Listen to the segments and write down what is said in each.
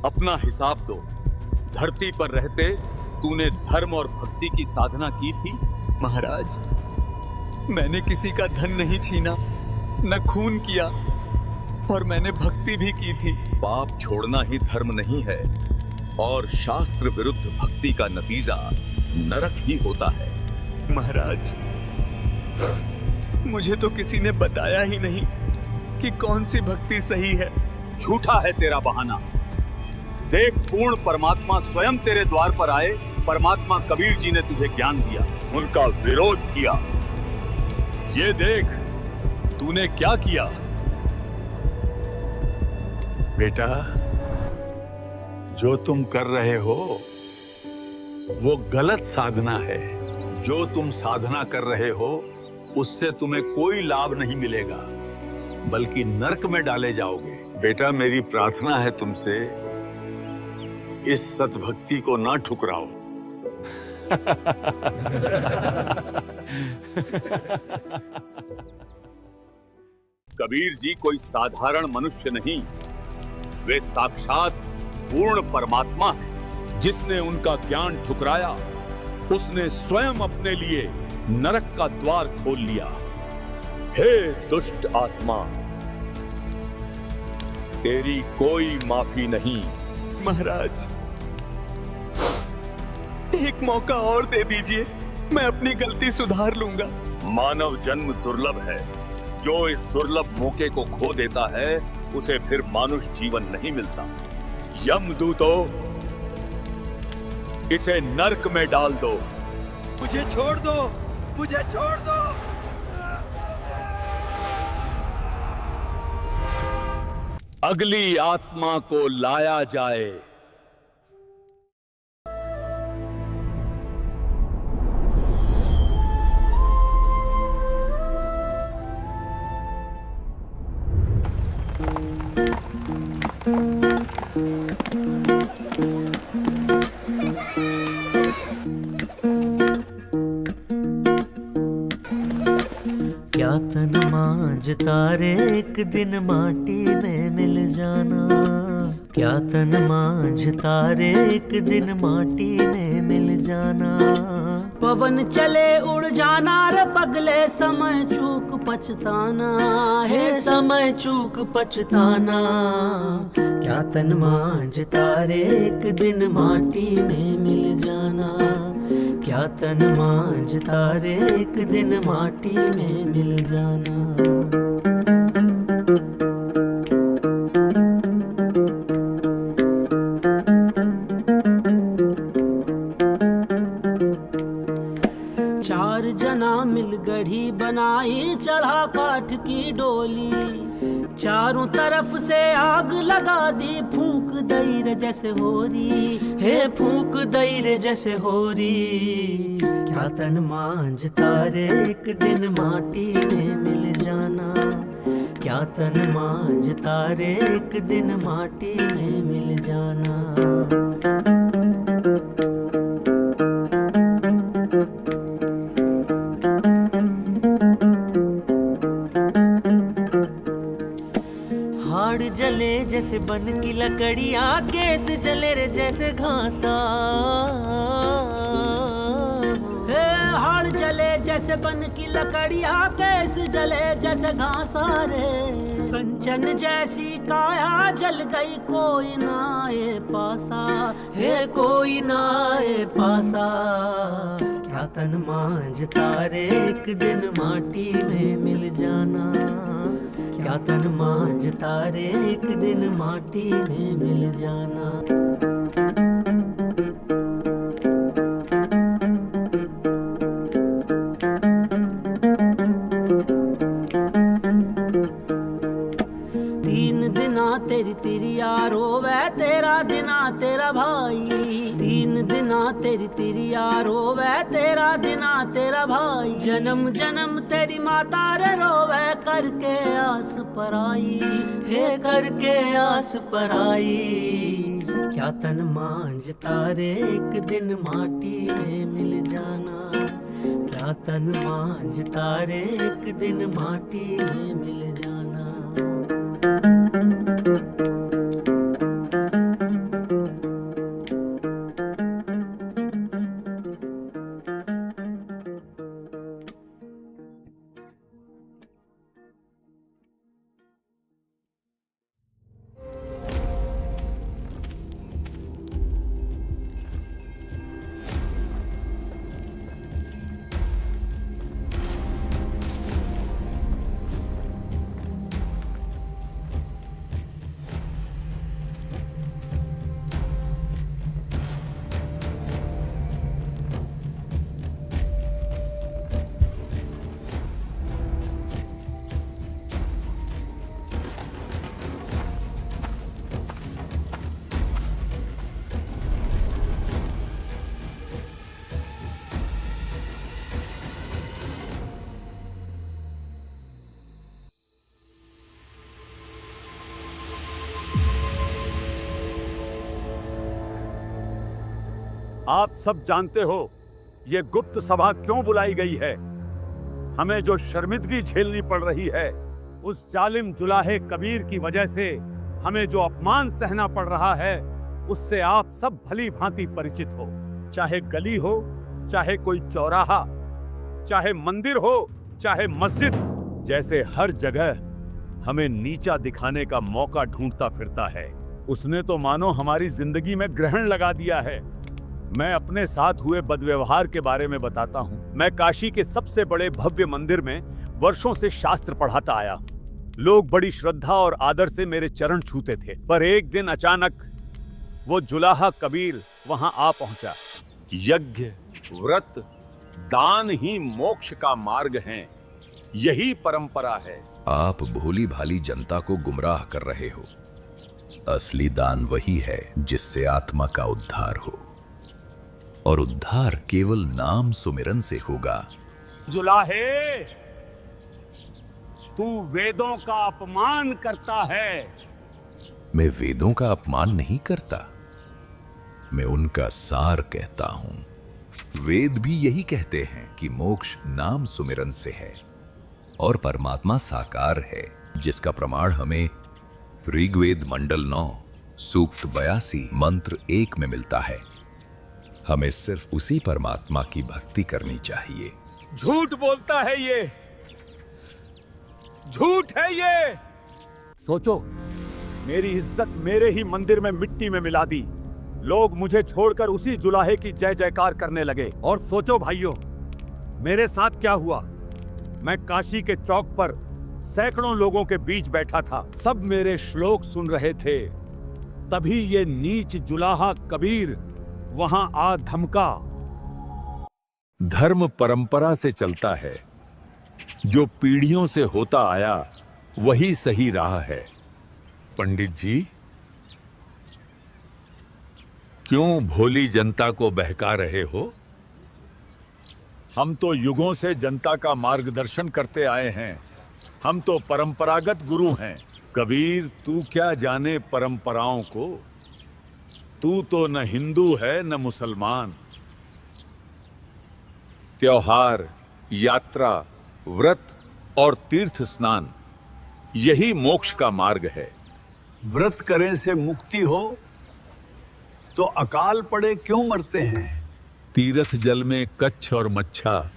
अपना हिसाब दो। धरती पर रहते तूने धर्म और भक्ति की साधना की थी? महाराज, मैंने किसी का धन नहीं छीना, न खून किया, और मैंने भक्ति भी की थी। पाप छोड़ना ही धर्म नहीं है, और शास्त्र विरुद्ध भक्ति का नतीजा नरक ही होता है। महाराज, मुझे तो किसी ने बताया ही नहीं कि कौन सी भक्ति सही है। झूठा है तेरा बहाना। देख, पूर्ण परमात्मा स्वयं तेरे द्वार पर आए। परमात्मा कबीर जी ने तुझे ज्ञान दिया, उनका विरोध किया। ये देख तूने क्या किया। बेटा, जो तुम कर रहे हो वो गलत साधना है। जो तुम साधना कर रहे हो उससे तुम्हें कोई लाभ नहीं मिलेगा, बल्कि नरक में डाले जाओगे। बेटा, मेरी प्रार्थना है तुमसे, इस सतभक्ति को ना ठुकराओ। कबीर जी कोई साधारण मनुष्य नहीं, वे साक्षात पूर्ण परमात्मा है। जिसने उनका ज्ञान ठुकराया उसने स्वयं अपने लिए नरक का द्वार खोल लिया। हे दुष्ट आत्मा, तेरी कोई माफी नहीं। महाराज, एक मौका और दे दीजिए, मैं अपनी गलती सुधार लूंगा। मानव जन्म दुर्लभ है। जो इस दुर्लभ मौके को खो देता है उसे फिर मानुष जीवन नहीं मिलता। यमदूतो, इसे नरक में डाल दो। मुझे छोड़ दो, मुझे छोड़ दो। अगली आत्मा को लाया जाए। क्या तन मांझता रे एक दिन माटी में मिल जाना। क्या तन मांझता रे एक दिन माटी में मिल जाना। पवन चले उड़ जाना रे पगले, समय चूक पछताना हे समय चूक पछताना। क्या तन मांझता रे एक दिन माटी में मिल जाना। क्या तन मांझता रे एक दिन माटी में मिल जाना। चार जना मिल गढ़ी बनाई, चढ़ा काठ की डोली। चारों तरफ से आग लगा दी, फूंक दई रे जैसे होरी। हे फूंक दई रे जैसे होरी। क्या तन मांझता रे एक दिन माटी में मिल जाना। क्या तन मांझता रे एक दिन माटी में मिल जाना। हाड़ जले जैसे बन की लकड़ियाँ, केस जले रे जैसे घासा। हे हाड़ जले जैसे बन की लकड़ियाँ, केस जले जैसे घासा रे। कंचन जैसी काया जल गई, कोई ना आए पासा। हे कोई ना आए पासा। क्या तन मांझता रे एक दिन माटी में मिल जाना। क्या तन मांझता रे एक दिन माटी में मिल जाना। तीन दिना तेरी तिरिया रोवे, तेरा दिना तेरा भाई। तीन दिना तेरी तिरिया रोवे, तेरा दिना तेरा भाई। जन्म जन्म तेरी माता रे रोवे, करके आस पराई। हे करके आस पराई। क्या तन मांझता रे एक दिन माटी में मिल जाना। क्या तन मांझता रे एक दिन माटी में मिल जाना। आप सब जानते हो ये गुप्त सभा क्यों बुलाई गई है। हमें जो शर्मिंदगी झेलनी पड़ रही है, उस जालिम जुलाहे कबीर की वजह से हमें जो अपमान सहना पड़ रहा है, उससे आप सब भली भांति परिचित हो। चाहे गली हो, चाहे कोई चौराहा, चाहे मंदिर हो, चाहे मस्जिद, जैसे हर जगह हमें नीचा दिखाने का मौका ढूंढता फिरता है। उसने तो मानो हमारी जिंदगी में ग्रहण लगा दिया है। मैं अपने साथ हुए बदव्यवहार के बारे में बताता हूँ। मैं काशी के सबसे बड़े भव्य मंदिर में वर्षों से शास्त्र पढ़ाता आया। लोग बड़ी श्रद्धा और आदर से मेरे चरण छूते थे, पर एक दिन अचानक वो जुलाहा कबीर वहां आ पहुंचा। यज्ञ, व्रत, दान ही मोक्ष का मार्ग हैं। यही परंपरा है। आप भोली भाली जनता को गुमराह कर रहे हो। असली दान वही है जिससे आत्मा का उद्धार हो, और उद्धार केवल नाम सुमिरन से होगा। जुलाहे, तू वेदों का अपमान करता है। मैं वेदों का अपमान नहीं करता, मैं उनका सार कहता हूं। वेद भी यही कहते हैं कि मोक्ष नाम सुमिरन से है और परमात्मा साकार है, जिसका प्रमाण हमें ऋग्वेद मंडल 9 सूक्त 82 मंत्र 1 में मिलता है। हमें सिर्फ उसी परमात्मा की भक्ति करनी चाहिए। झूठ बोलता है ये, झूठ है ये। सोचो, मेरी इज्जत मेरे ही मंदिर में मिट्टी में मिला दी। लोग मुझे छोड़कर उसी जुलाहे की जय जयकार करने लगे। और सोचो भाइयों, मेरे साथ क्या हुआ। मैं काशी के चौक पर सैकड़ों लोगों के बीच बैठा था। सब मेरे श्लोक सुन रहे थे। तभी ये नीच जुलाहा कबीर वहां आ धमका। धर्म परंपरा से चलता है। जो पीढ़ियों से होता आया वही सही राह है। पंडित जी, क्यों भोली जनता को बहका रहे हो? हम तो युगों से जनता का मार्गदर्शन करते आए हैं। हम तो परंपरागत गुरु हैं। कबीर, तू क्या जाने परंपराओं को। तू तो न हिंदू है न मुसलमान। त्योहार, यात्रा, व्रत और तीर्थ स्नान, यही मोक्ष का मार्ग है। व्रत करें से मुक्ति हो तो अकाल पड़े क्यों मरते हैं? तीर्थ जल में कच्छ और मच्छा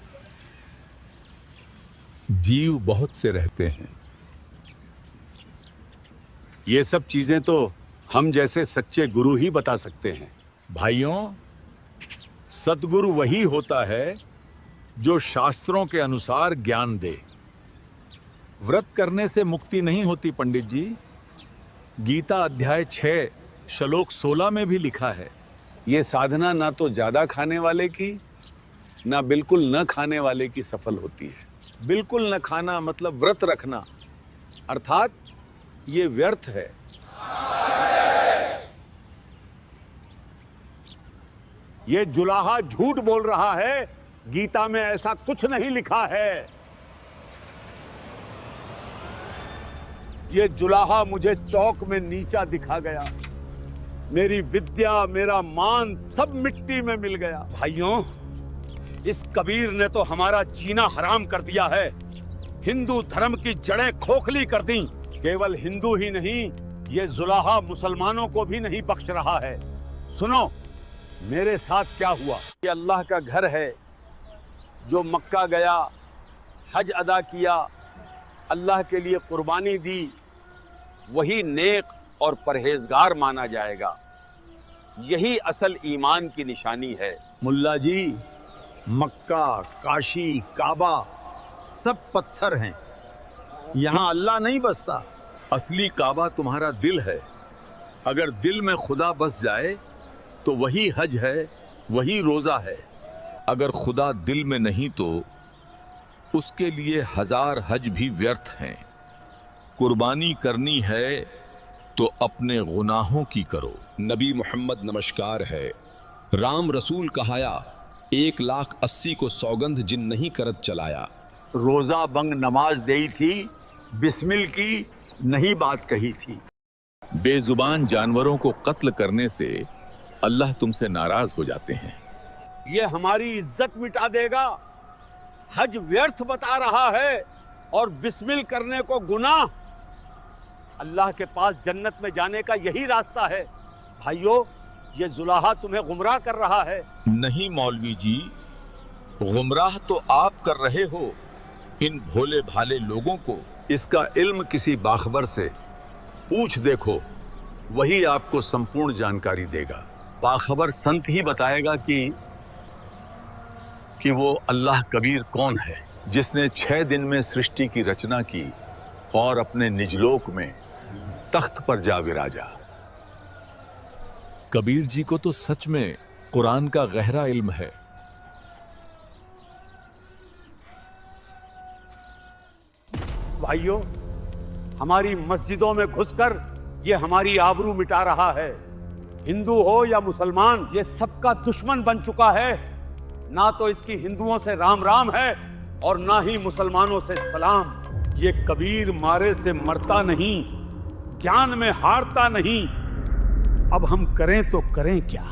जीव बहुत से रहते हैं। ये सब चीजें तो हम जैसे सच्चे गुरु ही बता सकते हैं। भाइयों, सतगुरु वही होता है जो शास्त्रों के अनुसार ज्ञान दे। व्रत करने से मुक्ति नहीं होती पंडित जी। गीता अध्याय 6 श्लोक 16 में भी लिखा है, ये साधना ना तो ज्यादा खाने वाले की, ना बिल्कुल न खाने वाले की सफल होती है। बिल्कुल न खाना मतलब व्रत रखना, अर्थात ये व्यर्थ है। ये जुलाहा झूठ बोल रहा है। गीता में ऐसा कुछ नहीं लिखा है। ये जुलाहा मुझे चौक में नीचा दिखा गया। मेरी विद्या, मेरा मान सब मिट्टी में मिल गया। भाइयों, इस कबीर ने तो हमारा जीना हराम कर दिया है। हिंदू धर्म की जड़ें खोखली कर दी। केवल हिंदू ही नहीं, ये जुलाहा मुसलमानों को भी नहीं बख्श रहा है। सुनो मेरे साथ क्या हुआ। ये अल्लाह का घर है। जो मक्का गया, हज अदा किया, अल्लाह के लिए कुर्बानी दी, वही नेक और परहेजगार माना जाएगा। यही असल ईमान की निशानी है। मुल्ला जी, मक्का, काशी, काबा सब पत्थर हैं। यहाँ अल्लाह नहीं बसता। असली काबा तुम्हारा दिल है। अगर दिल में खुदा बस जाए तो वही हज है, वही रोजा है। अगर खुदा दिल में नहीं तो उसके लिए 1000 हज भी व्यर्थ हैं। कुर्बानी करनी है तो अपने गुनाहों की करो। नबी मोहम्मद नमस्कार है। राम रसूल कहाया, 1,80,000 को सौगंध जिन नहीं करत चलाया। रोजा बंग नमाज देई थी, बिस्मिल की नहीं बात कही थी। बेजुबान जानवरों को कत्ल करने से अल्लाह तुमसे नाराज हो जाते हैं। ये हमारी इज्जत मिटा देगा। हज व्यर्थ बता रहा है और बिस्मिल करने को गुनाह। अल्लाह के पास जन्नत में जाने का यही रास्ता है। भाइयों, ये जुलाहा तुम्हें गुमराह कर रहा है। नहीं मौलवी जी, गुमराह तो आप कर रहे हो इन भोले भाले लोगों को। इसका इल्म किसी बाखबर से पूछ देखो, वही आपको संपूर्ण जानकारी देगा। बाखबर संत ही बताएगा कि वो अल्लाह कबीर कौन है, जिसने 6 दिन में सृष्टि की रचना की और अपने निजलोक में तख्त पर जा विराजा। कबीर जी को तो सच में कुरान का गहरा इल्म है। भाइयों, हमारी मस्जिदों में घुसकर ये हमारी आबरू मिटा रहा है। हिंदू हो या मुसलमान, ये सबका दुश्मन बन चुका है। ना तो इसकी हिंदुओं से राम राम है और ना ही मुसलमानों से सलाम। ये कबीर मारे से मरता नहीं, ज्ञान में हारता नहीं। अब हम करें तो करें क्या?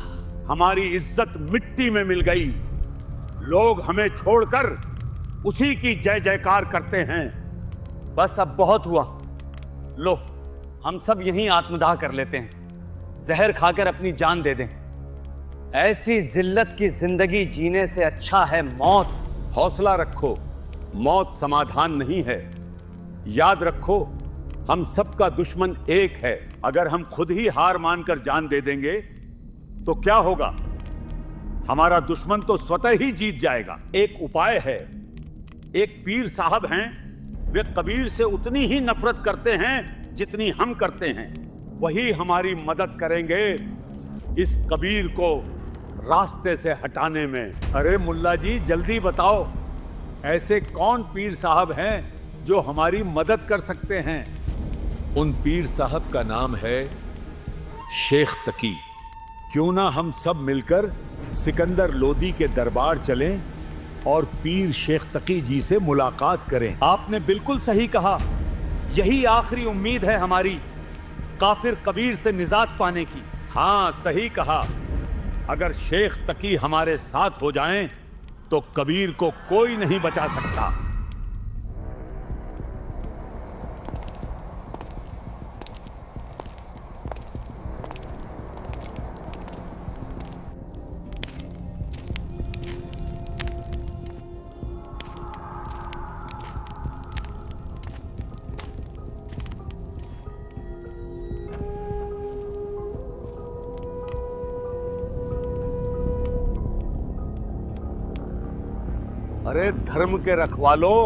हमारी इज्जत मिट्टी में मिल गई। लोग हमें छोड़कर उसी की जय जयकार करते हैं। बस अब बहुत हुआ। लो, हम सब यहीं आत्मदाह कर लेते हैं। जहर खाकर अपनी जान दे दें। ऐसी जिल्लत की जिंदगी जीने से अच्छा है मौत। हौसला रखो, मौत समाधान नहीं है। याद रखो, हम सबका दुश्मन एक है। अगर हम खुद ही हार मानकर जान दे देंगे तो क्या होगा? हमारा दुश्मन तो स्वतः ही जीत जाएगा। एक उपाय है। एक पीर साहब हैं, वे कबीर से उतनी ही नफरत करते हैं जितनी हम करते हैं। वही हमारी मदद करेंगे इस कबीर को रास्ते से हटाने में। अरे मुल्ला जी, जल्दी बताओ, ऐसे कौन पीर साहब हैं जो हमारी मदद कर सकते हैं? उन पीर साहब का नाम है शेख तकी। क्यों ना हम सब मिलकर सिकंदर लोदी के दरबार चलें और पीर शेख तकी जी से मुलाकात करें। आपने बिल्कुल सही कहा। यही आखिरी उम्मीद है हमारी काफिर कबीर से निजात पाने की। हाँ, सही कहा। अगर शेख तकी हमारे साथ हो जाएं तो कबीर को कोई नहीं बचा सकता। अरे धर्म के रखवालों,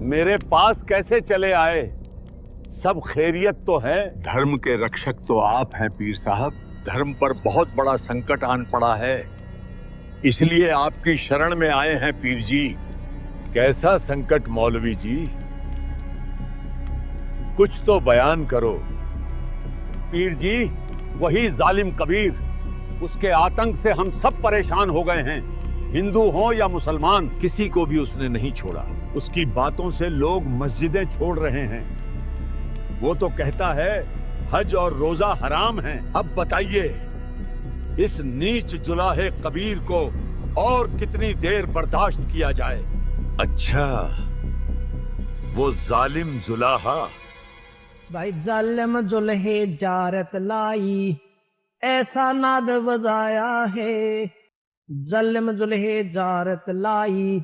मेरे पास कैसे चले आए? सब खैरियत तो है? धर्म के रक्षक तो आप हैं पीर साहब। धर्म पर बहुत बड़ा संकट आन पड़ा है, इसलिए आपकी शरण में आए हैं पीर जी। कैसा संकट मौलवी जी? कुछ तो बयान करो। पीर जी, वही जालिम कबीर, उसके आतंक से हम सब परेशान हो गए हैं। हिंदू हो या मुसलमान, किसी को भी उसने नहीं छोड़ा। उसकी बातों से लोग मस्जिदें छोड़ रहे हैं। वो तो कहता है हज और रोजा हराम हैं। अब बताइए, इस नीच जुलाहे कबीर को और कितनी देर बर्दाश्त किया जाए? अच्छा, वो जालिम जुलाहा। भाई जालिम जुल्हे जारत लाई, ऐसा नाद बजाया है। जालिम जुल्हे जारत लाई,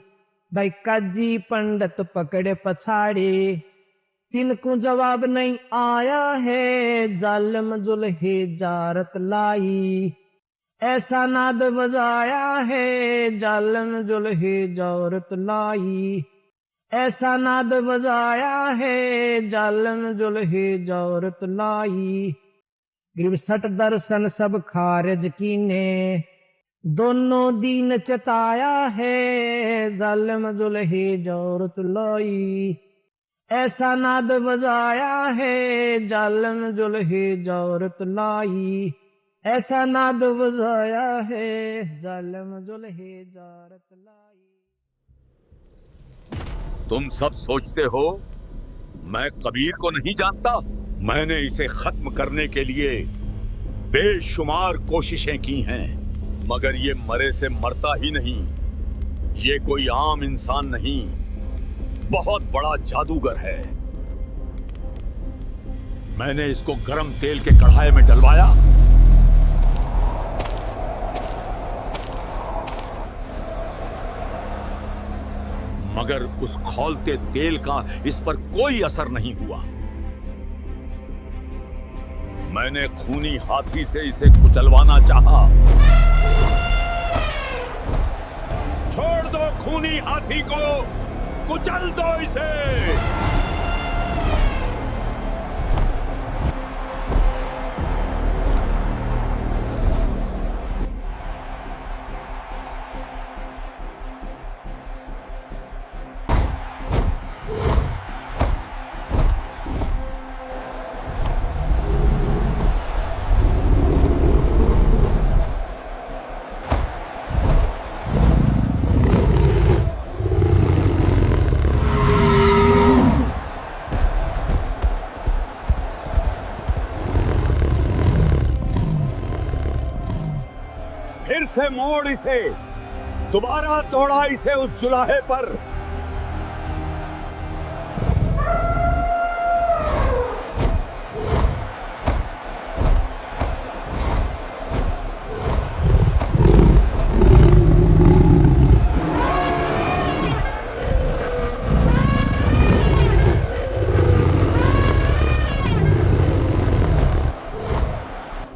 भाई काजी पंडित पकड़े पछाड़े, तिनको जवाब नहीं आया है। जालिम जुल्हे जारत लाई, ऐसा नाद बजाया है। जालिम जुल्हे जारत लाई, ऐसा नाद बजाया है। जालिम जुल्हे जारत लाई, 63 दर्शन सब खारिज कीने, दोनों दीन चताया है। जालिम जुल्हे जारत लाई, ऐसा नाद बजाया है। जालिम जुल्हे जारत लाई, ऐसा नाद बजाया है। जालिम जुल्हे जारत लाई। तुम सब सोचते हो मैं कबीर को नहीं जानता? मैंने इसे खत्म करने के लिए बेशुमार कोशिशें की हैं, मगर ये मरे से मरता ही नहीं। ये कोई आम इंसान नहीं, बहुत बड़ा जादूगर है। मैंने इसको गरम तेल के कढ़ाई में डलवाया, मगर उस खौलते तेल का इस पर कोई असर नहीं हुआ। मैंने खूनी हाथी से इसे कुचलवाना चाहा। छोड़ दो खूनी हाथी को, कुचल दो इसे। फिर से मोड़ इसे, दोबारा तोड़ा इसे उस जुलाहे पर।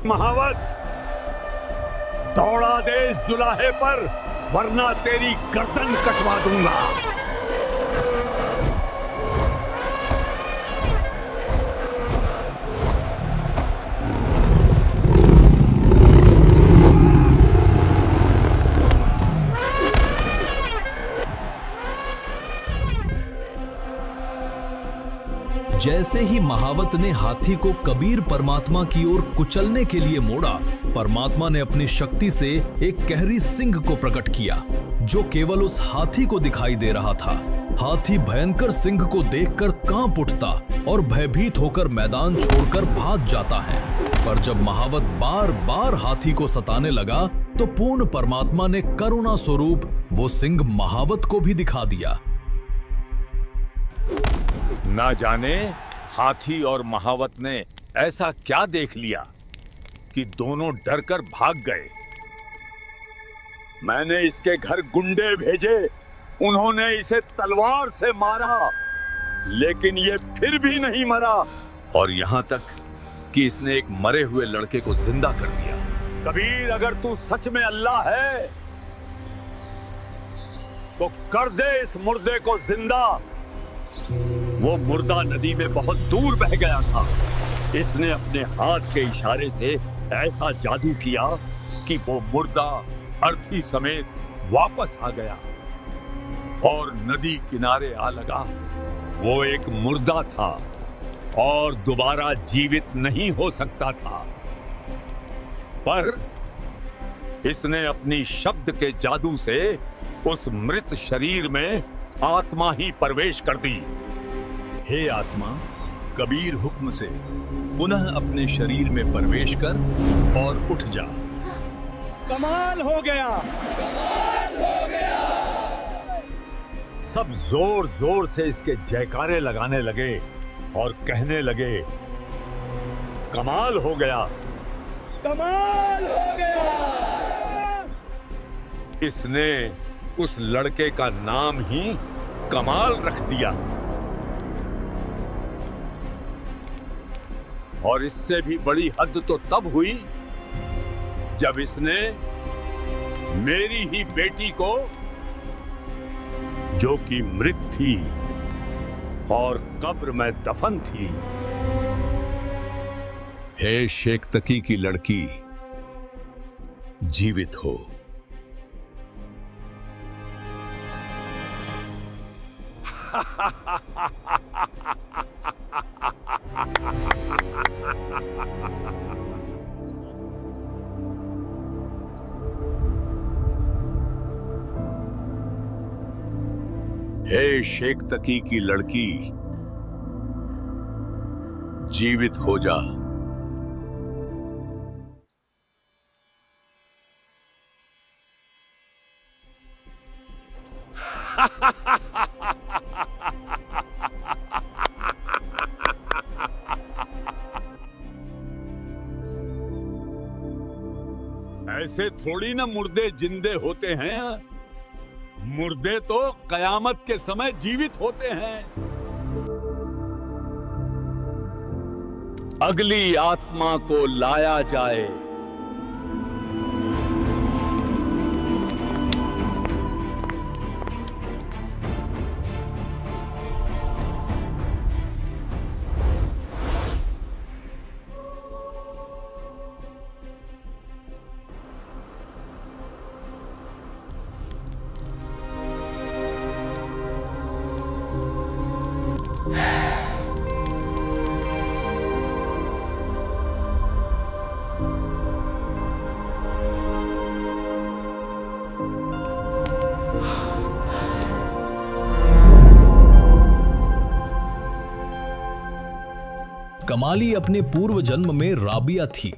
महावत, दौड़ा दे इस जुलाहे पर, वरना तेरी गर्दन कटवा दूंगा। जैसे ही महावत ने हाथी को कबीर परमात्मा की ओर कुचलने के लिए मोड़ा, परमात्मा ने अपनी शक्ति से एक गहरी सिंह को प्रकट किया, जो केवल उस हाथी को दिखाई दे रहा था। हाथी भयंकर सिंह को देखकर कांप उठता और भयभीत होकर मैदान छोड़कर भाग जाता है। पर जब महावत बार बार हाथी को सताने लगा, तो पूर्ण परमात्मा ने करुणा स्वरूप वो सिंह महावत को भी दिखा दिया। ना जाने हाथी और महावत ने ऐसा क्या देख लिया कि दोनों डरकर भाग गए। मैंने इसके घर गुंडे भेजे, उन्होंने इसे तलवार से मारा, लेकिन ये फिर भी नहीं मरा, और यहां तक कि इसने एक मरे हुए लड़के को जिंदा कर दिया। कबीर, अगर तू सच में अल्लाह है तो कर दे इस मुर्दे को जिंदा। वो मुर्दा नदी में बहुत दूर बह गया था। इसने अपने हाथ के इशारे से ऐसा जादू किया कि वो मुर्दा अर्थी समेत वापस आ गया और नदी किनारे आ लगा। वो एक मुर्दा था और दोबारा जीवित नहीं हो सकता था, पर इसने अपनी शब्द के जादू से उस मृत शरीर में आत्मा ही प्रवेश कर दी। हे आत्मा, कबीर हुक्म से पुनः अपने शरीर में प्रवेश कर और उठ जा। कमाल हो गया, कमाल हो गया। सब जोर जोर से इसके जयकारे लगाने लगे और कहने लगे, कमाल हो गया, कमाल हो गया। इसने उस लड़के का नाम ही कमाल रख दिया। और इससे भी बड़ी हद तो तब हुई जब इसने मेरी ही बेटी को, जो कि मृत थी और कब्र में दफन थी। हे शेख तकी की लड़की, जीवित हो। हे शेख तकी की लड़की, जीवित हो जा। थोड़ी ना मुर्दे जिंदे होते हैं, मुर्दे तो कयामत के समय जीवित होते हैं। अगली आत्मा को लाया जाए। कमाली अपने पूर्व जन्म में राबिया थी,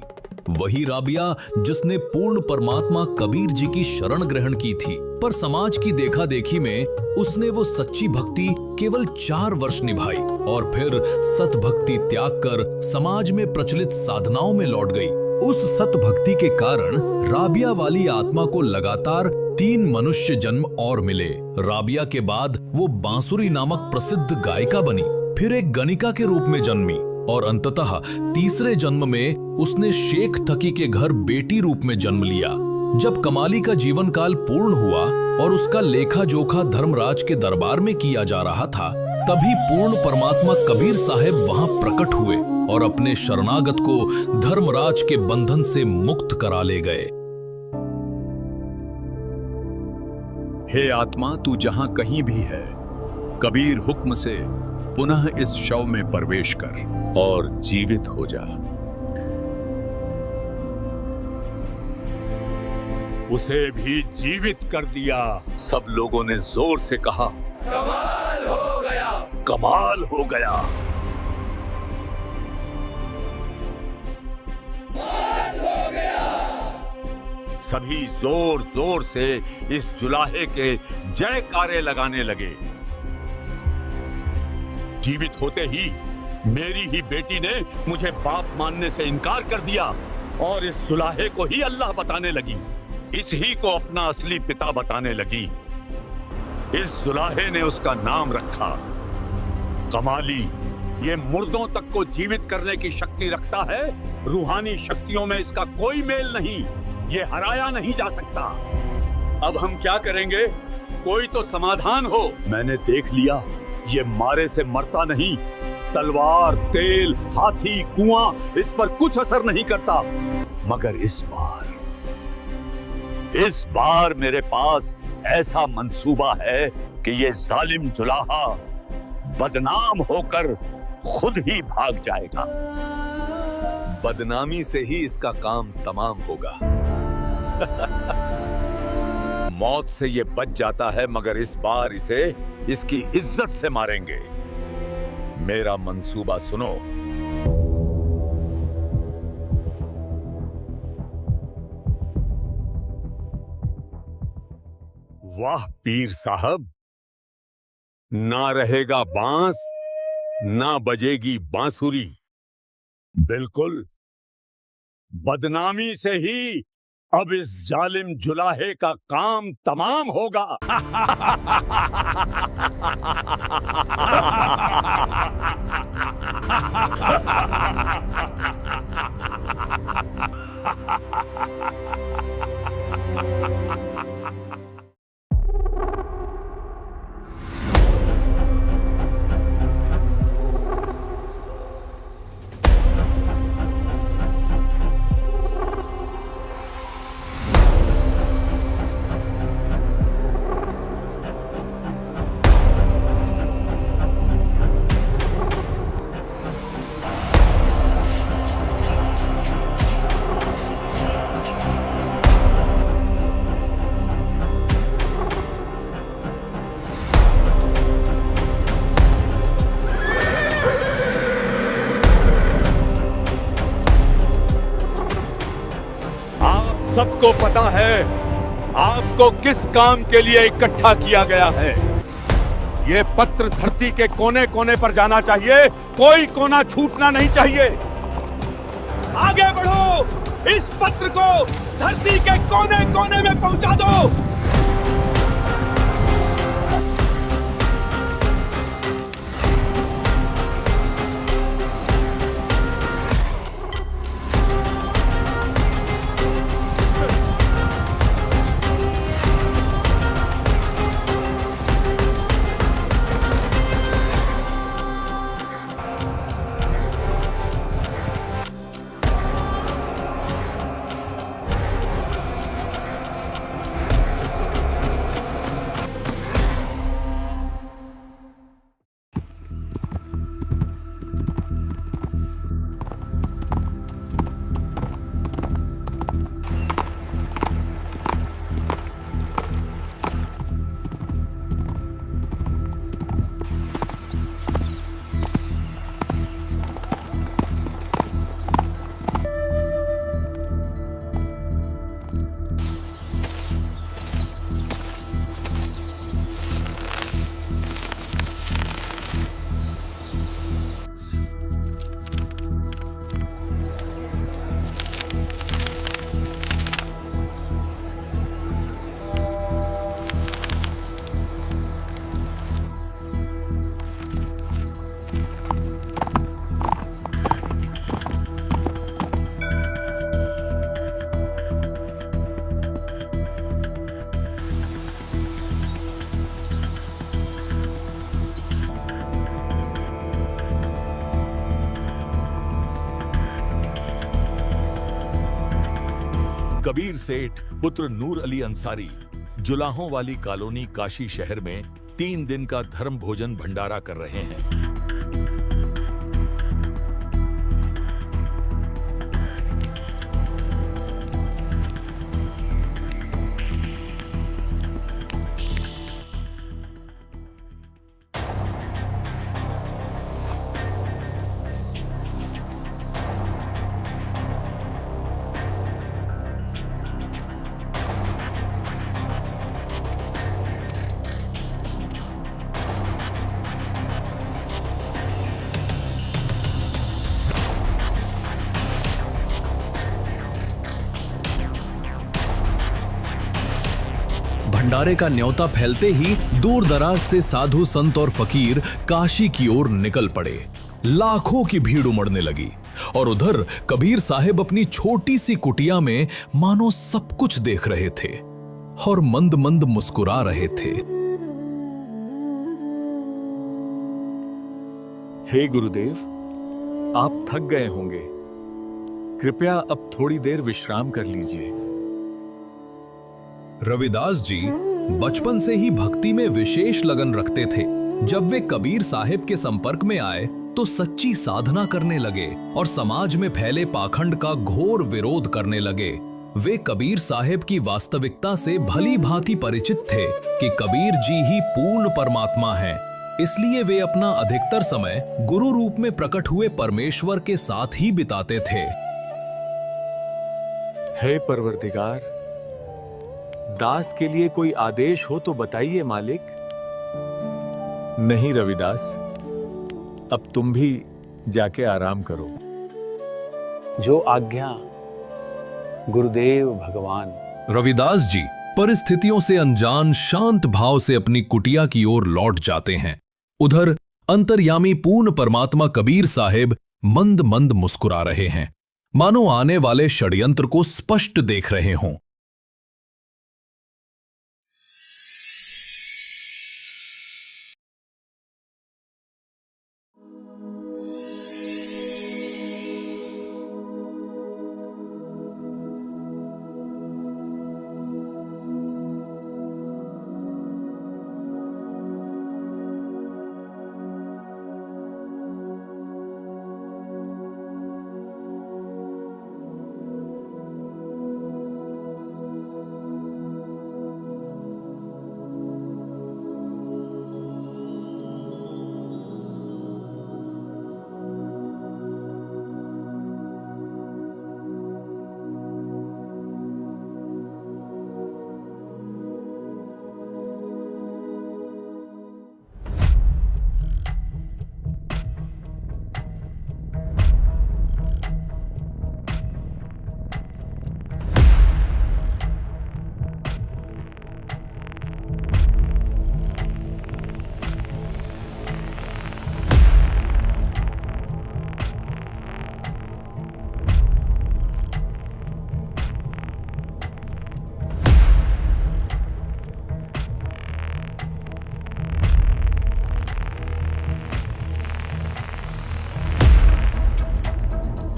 वही राबिया जिसने पूर्ण परमात्मा कबीर जी की शरण ग्रहण की थी। पर समाज की देखा देखी में उसने वो सच्ची भक्ति केवल 4 वर्ष निभाई और फिर सत भक्ति त्याग कर समाज में प्रचलित साधनाओं में लौट गई। उस सत भक्ति के कारण राबिया वाली आत्मा को लगातार 3 मनुष्य जन्म और मिले। राबिया के बाद वो बांसुरी नामक प्रसिद्ध गायिका बनी, फिर एक गणिका के रूप में जन्मी और अंततः तीसरे जन्म में उसने शेख थकी के घर बेटी रूप में जन्म लिया। जब कमाली का जीवन काल पूर्ण हुआ और उसका लेखा जोखा धर्मराज के दरबार में किया जा रहा था, तभी पूर्ण परमात्मा कबीर साहब वहां प्रकट हुए और अपने शरणागत को धर्मराज के बंधन से मुक्त करा ले गए। हे आत्मा, तू जहां कहीं भी है, कबीर हुक्म से पुनः इस शव में प्रवेश कर और जीवित हो जा। उसे भी जीवित कर दिया। सब लोगों ने जोर से कहा, कमाल हो गया, कमाल हो गया। कमाल हो गया। सभी जोर जोर से इस जुलाहे के जयकारे लगाने लगे। जीवित होते ही मेरी ही बेटी ने मुझे बाप मानने से इनकार कर दिया और इस जुलाहे को ही अल्लाह बताने लगी, इस ही को अपना असली पिता बताने लगी। इस जुलाहे ने उसका नाम रखा कमाली। ये मुर्दों तक को जीवित करने की शक्ति रखता है, रूहानी शक्तियों में इसका कोई मेल नहीं, ये हराया नहीं जा सकता। अब हम क्या करेंगे? कोई तो समाधान हो। मैंने देख लिया, ये मारे से मरता नहीं। तलवार, तेल, हाथी, कुआं, इस पर कुछ असर नहीं करता। मगर इस बार मेरे पास ऐसा मंसूबा है कि ये जालिम जुलाहा बदनाम होकर खुद ही भाग जाएगा। बदनामी से ही इसका काम तमाम होगा। मौत से ये बच जाता है, मगर इस बार इसे इसकी इज्जत से मारेंगे। मेरा मंसूबा सुनो। वाह पीर साहब, ना रहेगा बांस, ना बजेगी बांसुरी। बिल्कुल बदनामी से ही अब इस जालिम जुलाहे का काम तमाम होगा। सबको पता है आपको किस काम के लिए इकट्ठा किया गया है। ये पत्र धरती के कोने कोने पर जाना चाहिए, कोई कोना छूटना नहीं चाहिए। आगे बढ़ो, इस पत्र को धरती के कोने कोने में पहुंचा दो। कबीर सेठ पुत्र नूर अली अंसारी जुलाहों वाली कॉलोनी काशी शहर में 3 दिन का धर्म भोजन भंडारा कर रहे हैं। भंडारे का न्योता फैलते ही दूर दराज से साधु संत और फकीर काशी की ओर निकल पड़े। लाखों की भीड़ उमड़ने लगी और उधर कबीर साहब अपनी छोटी सी कुटिया में मानो सब कुछ देख रहे थे और मंद मंद मुस्कुरा रहे थे। हे गुरुदेव, आप थक गए होंगे, कृपया अब थोड़ी देर विश्राम कर लीजिए। रविदास जी बचपन से ही भक्ति में विशेष लगन रखते थे। जब वे कबीर साहब के संपर्क में आए तो सच्ची साधना करने लगे और समाज में फैले पाखंड का घोर विरोध करने लगे। वे कबीर साहब की वास्तविकता से भली भांति परिचित थे कि कबीर जी ही पूर्ण परमात्मा हैं। इसलिए वे अपना अधिकतर समय गुरु रूप में प्रकट हुए परमेश्वर के साथ ही बिताते थे। हे परवरदिगार, दास के लिए कोई आदेश हो तो बताइए मालिक। नहीं रविदास, अब तुम भी जाके आराम करो। जो आज्ञा गुरुदेव भगवान। रविदास जी परिस्थितियों से अनजान शांत भाव से अपनी कुटिया की ओर लौट जाते हैं। उधर अंतर्यामी पूर्ण परमात्मा कबीर साहब मंद मंद मुस्कुरा रहे हैं, मानो आने वाले षड्यंत्र को स्पष्ट देख रहे हों।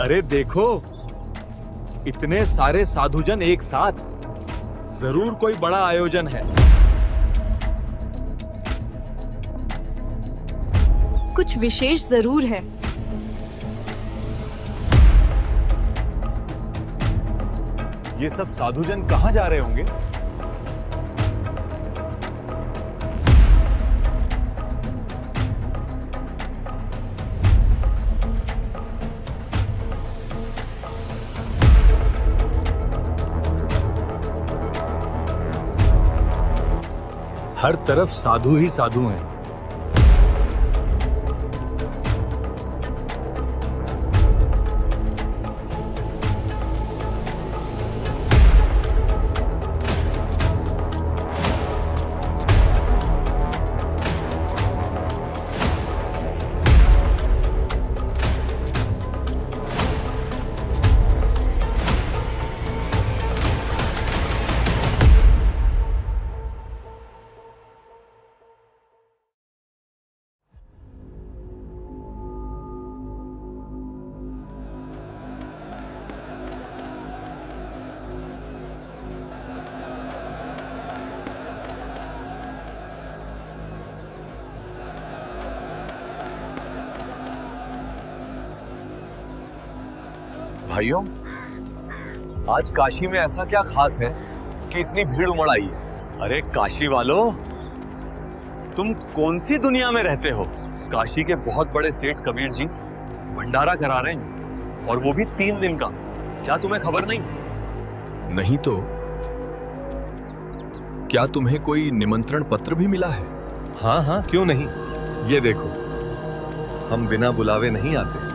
अरे देखो, इतने सारे साधुजन एक साथ, जरूर कोई बड़ा आयोजन है। कुछ विशेष जरूर है। ये सब साधुजन कहाँ जा रहे होंगे? हर तरफ साधु ही साधु हैं। भाइयों, आज काशी में ऐसा क्या खास है कि इतनी भीड़ उमड़ आई है? अरे काशी वालों, तुम कौन सी दुनिया में रहते हो? काशी के बहुत बड़े सेठ कबीर जी भंडारा करा रहे हैं, और वो भी 3 दिन का। क्या तुम्हें खबर नहीं? नहीं तो क्या तुम्हें कोई निमंत्रण पत्र भी मिला है? हाँ हाँ, क्यों नहीं। ये देखो, हम बिना बुलावे नहीं आते।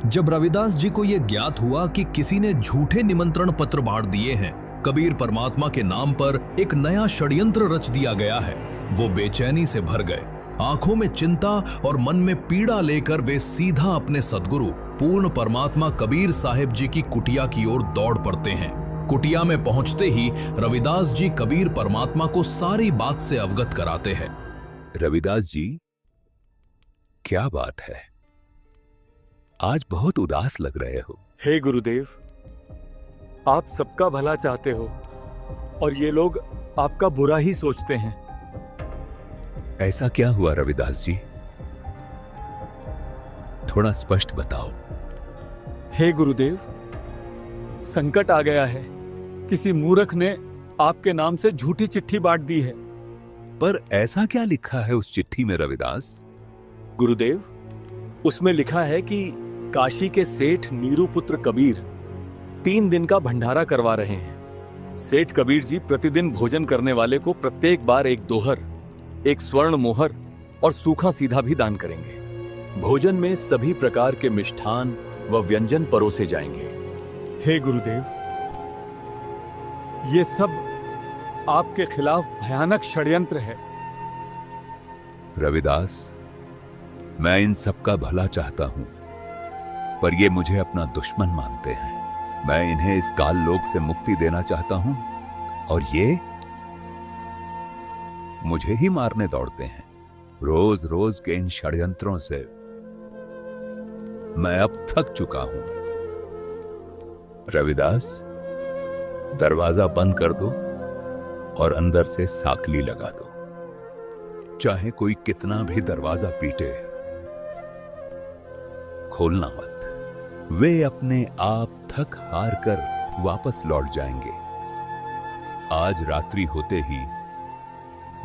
जब रविदास जी को यह ज्ञात हुआ कि किसी ने झूठे निमंत्रण पत्र बांट दिए हैं, कबीर परमात्मा के नाम पर एक नया षड्यंत्र रच दिया गया है, वो बेचैनी से भर गए। आंखों में चिंता और मन में पीड़ा लेकर वे सीधा अपने सद्गुरु पूर्ण परमात्मा कबीर साहिब जी की कुटिया की ओर दौड़ पड़ते हैं। कुटिया में पहुंचते ही रविदास जी कबीर परमात्मा को सारी बात से अवगत कराते हैं। रविदास जी, क्या बात है? आज बहुत उदास लग रहे हो। हे गुरुदेव, आप सबका भला चाहते हो और ये लोग आपका बुरा ही सोचते हैं। ऐसा क्या हुआ रविदास जी? थोड़ा स्पष्ट बताओ। हे गुरुदेव, संकट आ गया है। किसी मूर्ख ने आपके नाम से झूठी चिट्ठी बांट दी है। पर ऐसा क्या लिखा है उस चिट्ठी में रविदास? गुरुदेव, उसमें लिखा है कि काशी के सेठ नीरू पुत्र कबीर 3 दिन का भंडारा करवा रहे हैं। सेठ कबीर जी प्रतिदिन भोजन करने वाले को प्रत्येक बार एक दोहर, एक स्वर्ण मोहर और सूखा सीधा भी दान करेंगे। भोजन में सभी प्रकार के मिष्ठान व व्यंजन परोसे जाएंगे। हे गुरुदेव, ये सब आपके खिलाफ भयानक षड्यंत्र है। रविदास, मैं इन सबका भला चाहता हूं, पर ये मुझे अपना दुश्मन मानते हैं। मैं इन्हें इस काल लोक से मुक्ति देना चाहता हूं, और ये मुझे ही मारने दौड़ते हैं। रोज रोज के इन षड्यंत्रों से मैं अब थक चुका हूं। रविदास, दरवाजा बंद कर दो और अंदर से साकली लगा दो। चाहे कोई कितना भी दरवाजा पीटे, खोलना मत। वे अपने आप थक हार कर वापस लौट जाएंगे। आज रात्रि होते ही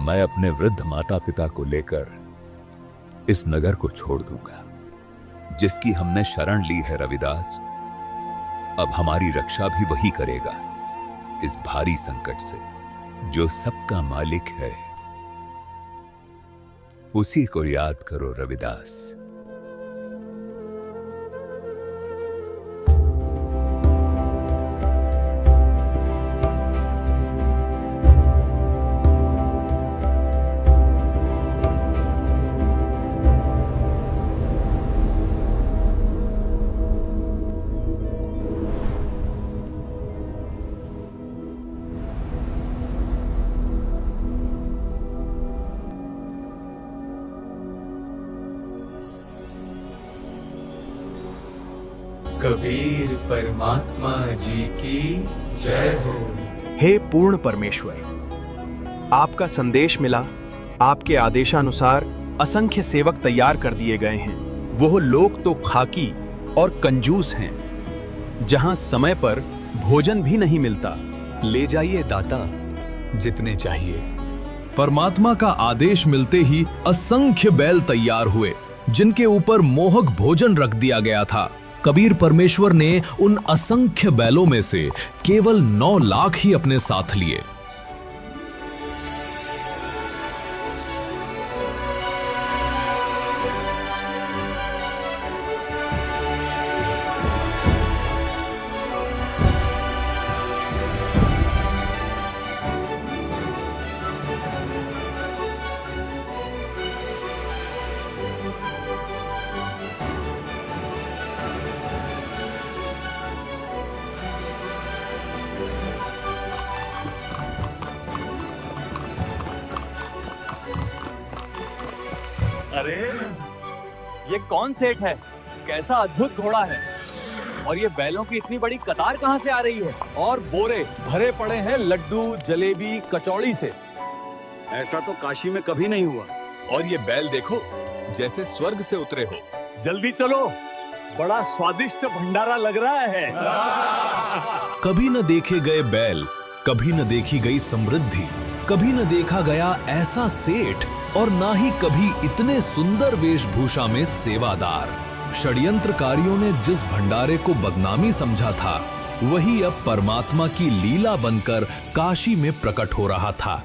मैं अपने वृद्ध माता पिता को लेकर इस नगर को छोड़ दूंगा, जिसकी हमने शरण ली है। रविदास, अब हमारी रक्षा भी वही करेगा इस भारी संकट से। जो सबका मालिक है, उसी को याद करो रविदास। कबीर परमात्मा जी की जय हो। हे पूर्ण परमेश्वर, आपका संदेश मिला। आपके आदेशानुसार असंख्य सेवक तैयार कर दिए गए हैं। वो लोग तो खाकी और कंजूस हैं, जहां समय पर भोजन भी नहीं मिलता। ले जाइए दाता, जितने चाहिए। परमात्मा का आदेश मिलते ही असंख्य बैल तैयार हुए, जिनके ऊपर मोहक भोजन रख दिया गया था। कबीर परमेश्वर ने उन असंख्य बैलों में से केवल 9 लाख ही अपने साथ लिए। अरे ये कौन सेठ है? कैसा अद्भुत घोड़ा है! और ये बैलों की इतनी बड़ी कतार कहां से आ रही है? और बोरे भरे पड़े हैं लड्डू, जलेबी, कचौड़ी से। ऐसा तो काशी में कभी नहीं हुआ। और ये बैल देखो, जैसे स्वर्ग से उतरे हो। जल्दी चलो, बड़ा स्वादिष्ट भंडारा लग रहा है। कभी न देखे गए बैल, कभी न देखी गई समृद्धि, कभी न देखा गया ऐसा सेठ, और ना ही कभी इतने सुंदर वेशभूषा में सेवादार। षड्यंत्रकारियों ने जिस भंडारे को बदनामी समझा था, वही अब परमात्मा की लीला बनकर काशी में प्रकट हो रहा था।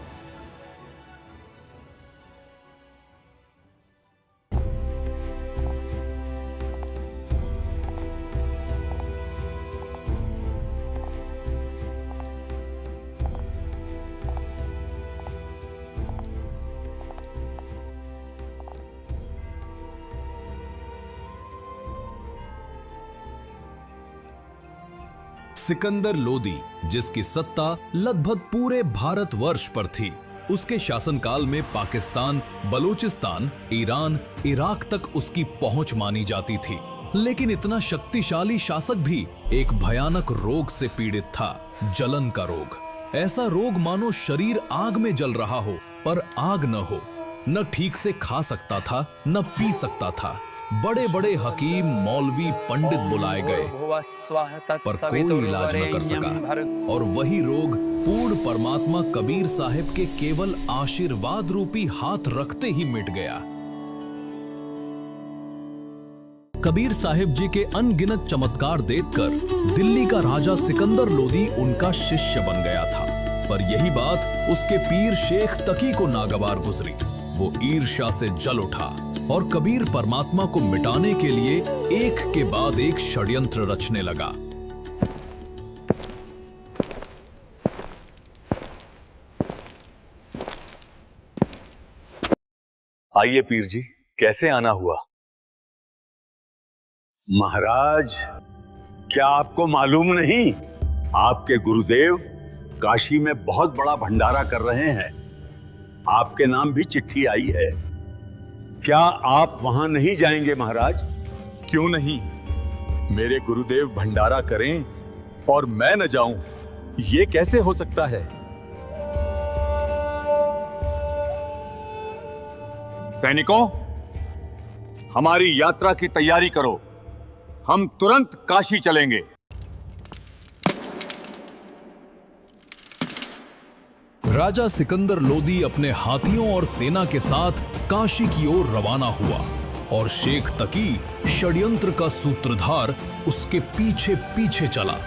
सिकंदर लोदी, जिसकी सत्ता लगभग पूरे भारतवर्ष पर थी, उसके शासनकाल में पाकिस्तान, बलूचिस्तान, ईरान, इराक तक उसकी पहुंच मानी जाती थी। लेकिन इतना शक्तिशाली शासक भी एक भयानक रोग से पीड़ित था, जलन का रोग। ऐसा रोग मानो शरीर आग में जल रहा हो, पर आग न हो। न ठीक से खा सकता था, न पी सकता था। बड़े बड़े हकीम, मौलवी, पंडित बुलाए गए, पर कोई इलाज न कर सका। और वही रोग पूर्ण परमात्मा कबीर साहिब के केवल आशीर्वाद रूपी हाथ रखते ही मिट गया। कबीर साहिब जी के अनगिनत चमत्कार देखकर दिल्ली का राजा सिकंदर लोदी उनका शिष्य बन गया था। पर यही बात उसके पीर शेख तकी को नागवार गुजरी। वो ईर्ष्या से जल उठा और कबीर परमात्मा को मिटाने के लिए एक के बाद एक षड्यंत्र रचने लगा। आइए पीर जी, कैसे आना हुआ? महाराज, क्या आपको मालूम नहीं, आपके गुरुदेव काशी में बहुत बड़ा भंडारा कर रहे हैं। आपके नाम भी चिट्ठी आई है। क्या आप वहां नहीं जाएंगे महाराज? क्यों नहीं? मेरे गुरुदेव भंडारा करें और मैं न जाऊं, ये कैसे हो सकता है? सैनिकों, हमारी यात्रा की तैयारी करो। हम तुरंत काशी चलेंगे। राजा सिकंदर लोदी अपने हाथियों और सेना के साथ काशी की ओर रवाना हुआ और शेख तकी, षड्यंत्र का सूत्रधार, उसके पीछे पीछे चला।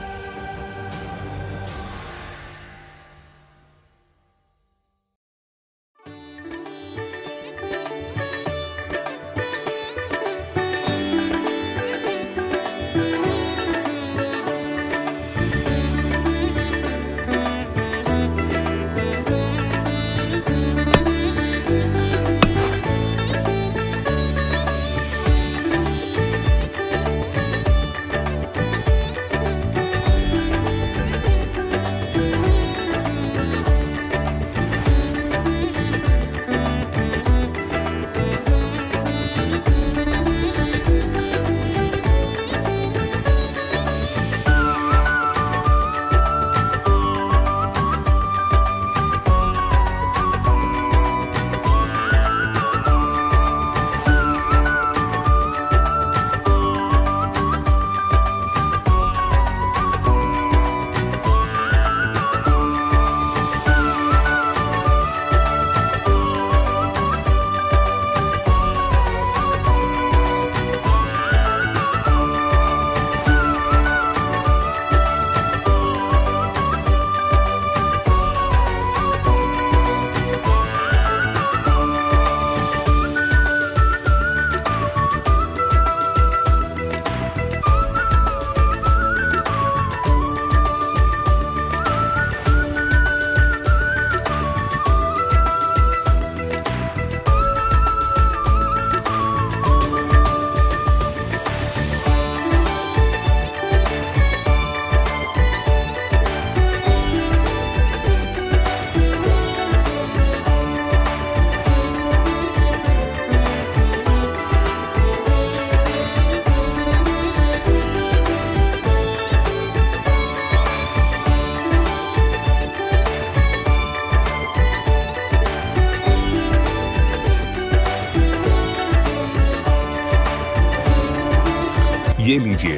ये लीजिए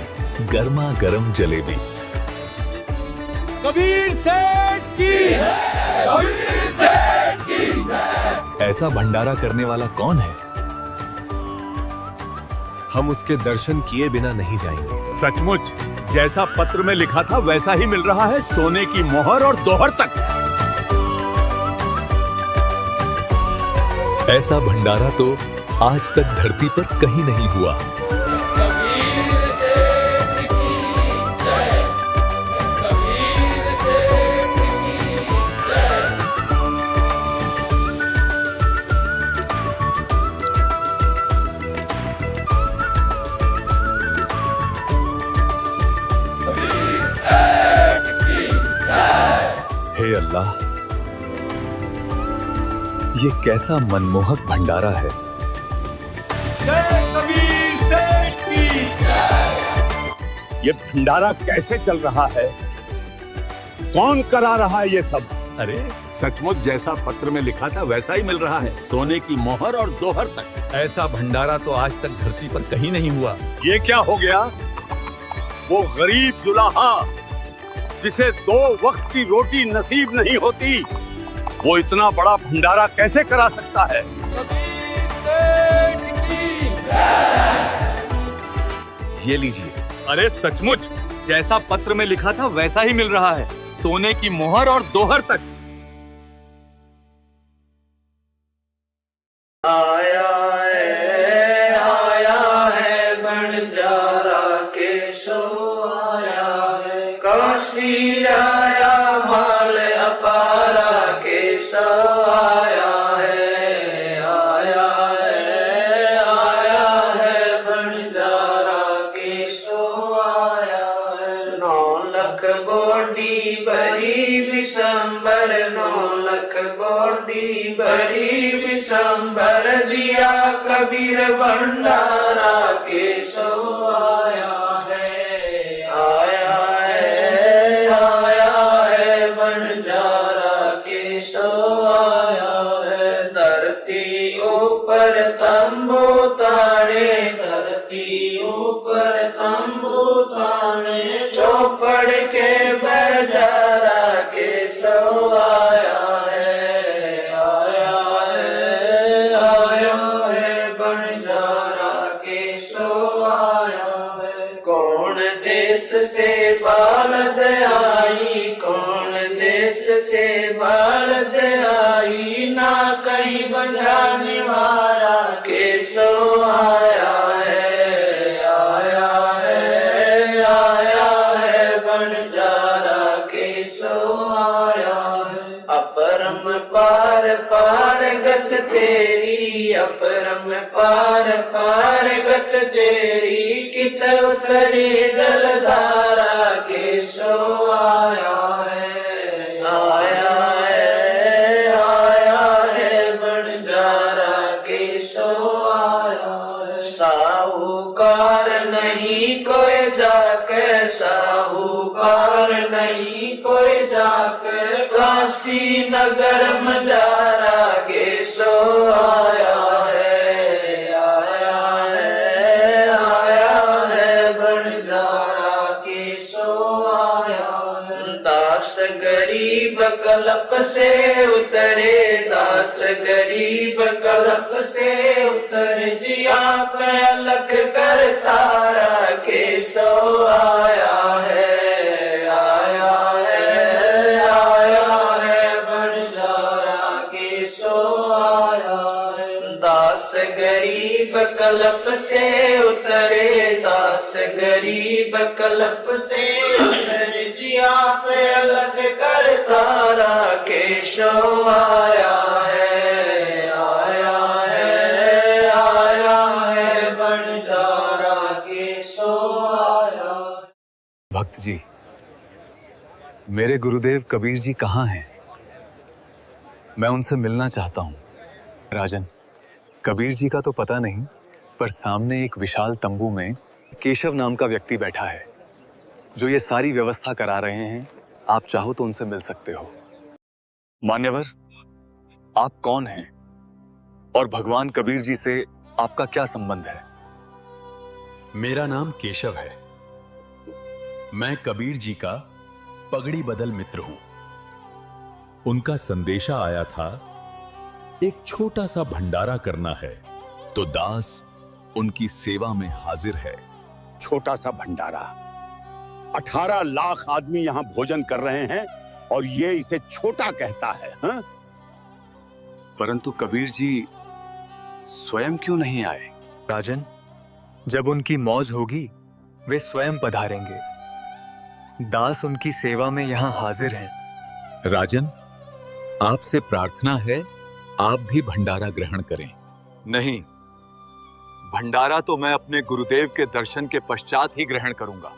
गर्मा गर्म जलेबी। कबीर सेठ की कबीर सेठ की ऐसा भंडारा करने वाला कौन है? हम उसके दर्शन किए बिना नहीं जाएंगे। सचमुच जैसा पत्र में लिखा था वैसा ही मिल रहा है, सोने की मोहर और दोहर तक। ऐसा भंडारा तो आज तक धरती पर कहीं नहीं हुआ। हे अल्लाह, ये कैसा मनमोहक भंडारा है। कबीर सेठ की ये भंडारा कैसे चल रहा है? कौन करा रहा है ये सब? अरे सचमुच जैसा पत्र में लिखा था वैसा ही मिल रहा है, सोने की मोहर और दोहर तक। ऐसा भंडारा तो आज तक धरती पर कहीं नहीं हुआ। ये क्या हो गया? वो गरीब जुलाहा जिसे 2 वक्त की रोटी नसीब नहीं होती, वो इतना बड़ा भंडारा कैसे करा सकता है? ये लीजिए। अरे सचमुच जैसा पत्र में लिखा था वैसा ही मिल रहा है, सोने की मोहर और दोहर तक। आया है बंजारा के सो आया है, काशी आया माल अपारा के सो आया है। आया है बंजारा के सो आया है। 9 लाख बोडी बड़ी विशंबर, 9 लाख बोडी बड़ी विशंबर, दिया कबीर भंडारा के सो आया है। आया है बंजारा के सो आया है। धरती ऊपर तंबू ताने, धरती ऊपर तंबू ताने, चौपड़ के बजारा के सो आया है। आया है बंजारा के सो आया है। कौन देश से बालद आई, कौन देश से बालद आई, ना कहीं बंजाने वाला के सो आया है। आया है बंजारा के सो आया है। अपरम पार पार गत तेरी, अपरम पार पार गत तेरी, कित उतरी जलधारा के सो आया है। आया है बंजारा के सो आया है। साहूकार नहीं कोई जाके, साहूकार नहीं कोई जाके, काशी नगर मजारा के सो आया है। आया है बंजारा के सो आया है। दास गरीब कलप से उतरे, दास गरीब कलप से उतरे, जिया पे अलख कर तारा के सो आया है। आया है बंजारा के सो आया है। दास गरीब कलप से उतरे, दास गरीब कलप से उतरे, जिया पे अलख कर तारा के सो आया है। आया है बंजारा के सो आया। भक्त जी, मेरे गुरुदेव कबीर जी कहाँ हैं? मैं उनसे मिलना चाहता हूँ। राजन, कबीर जी का तो पता नहीं, पर सामने एक विशाल तंबू में केशव नाम का व्यक्ति बैठा है, जो ये सारी व्यवस्था करा रहे हैं। आप चाहो तो उनसे मिल सकते हो। मान्यवर, आप कौन हैं और भगवान कबीर जी से आपका क्या संबंध है? मेरा नाम केशव है। मैं कबीर जी का पगड़ी बदल मित्र हूं। उनका संदेशा आया था, एक छोटा सा भंडारा करना है। तो दास उनकी सेवा में हाजिर है। छोटा सा भंडारा, 18 लाख आदमी यहां भोजन कर रहे हैं और ये इसे छोटा कहता है। हाँ? परंतु कबीर जी स्वयं क्यों नहीं आए? राजन, जब उनकी मौज होगी वे स्वयं पधारेंगे। दास उनकी सेवा में यहाँ हाजिर हैं। राजन, आपसे प्रार्थना है, आप भी भंडारा ग्रहण करें। नहीं, भंडारा तो मैं अपने गुरुदेव के दर्शन के पश्चात ही ग्रहण करूंगा।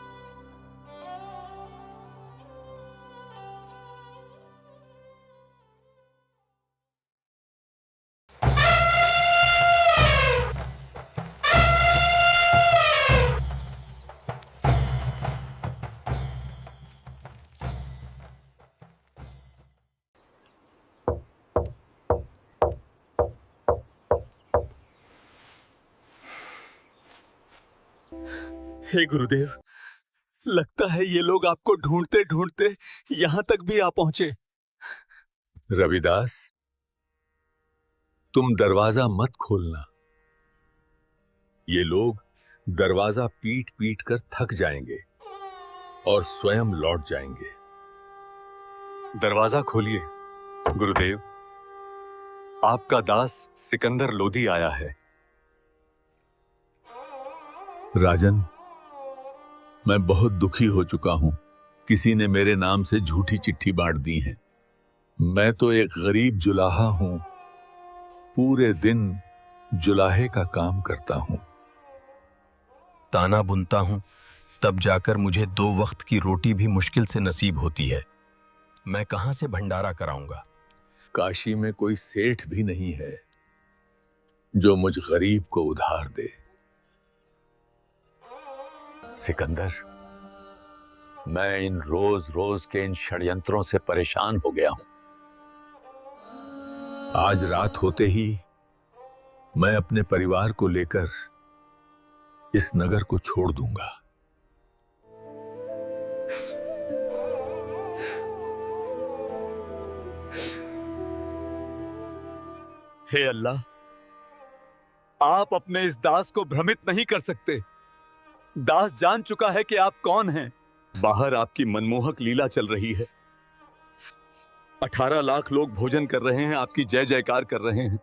हे गुरुदेव, लगता है ये लोग आपको ढूंढते ढूंढते यहां तक भी आ पहुंचे। रविदास, तुम दरवाजा मत खोलना। ये लोग दरवाजा पीट पीट कर थक जाएंगे और स्वयं लौट जाएंगे। दरवाजा खोलिए गुरुदेव, आपका दास सिकंदर लोधी आया है। राजन, मैं बहुत दुखी हो चुका हूं। किसी ने मेरे नाम से झूठी चिट्ठी बांट दी है। मैं तो एक गरीब जुलाहा हूं, पूरे दिन जुलाहे का काम करता हूं। ताना बुनता हूं, तब जाकर मुझे 2 वक्त की रोटी भी मुश्किल से नसीब होती है। मैं कहां से भंडारा कराऊंगा? काशी में कोई सेठ भी नहीं है जो मुझ गरीब को उधार दे। सिकंदर, मैं इन रोज रोज के इन षड्यंत्रों से परेशान हो गया हूं। आज रात होते ही मैं अपने परिवार को लेकर इस नगर को छोड़ दूंगा। हे अल्लाह, आप अपने इस दास को भ्रमित नहीं कर सकते। दास जान चुका है कि आप कौन हैं। बाहर आपकी मनमोहक लीला चल रही है। 18 लाख लोग भोजन कर रहे हैं, आपकी जय जयकार कर रहे हैं।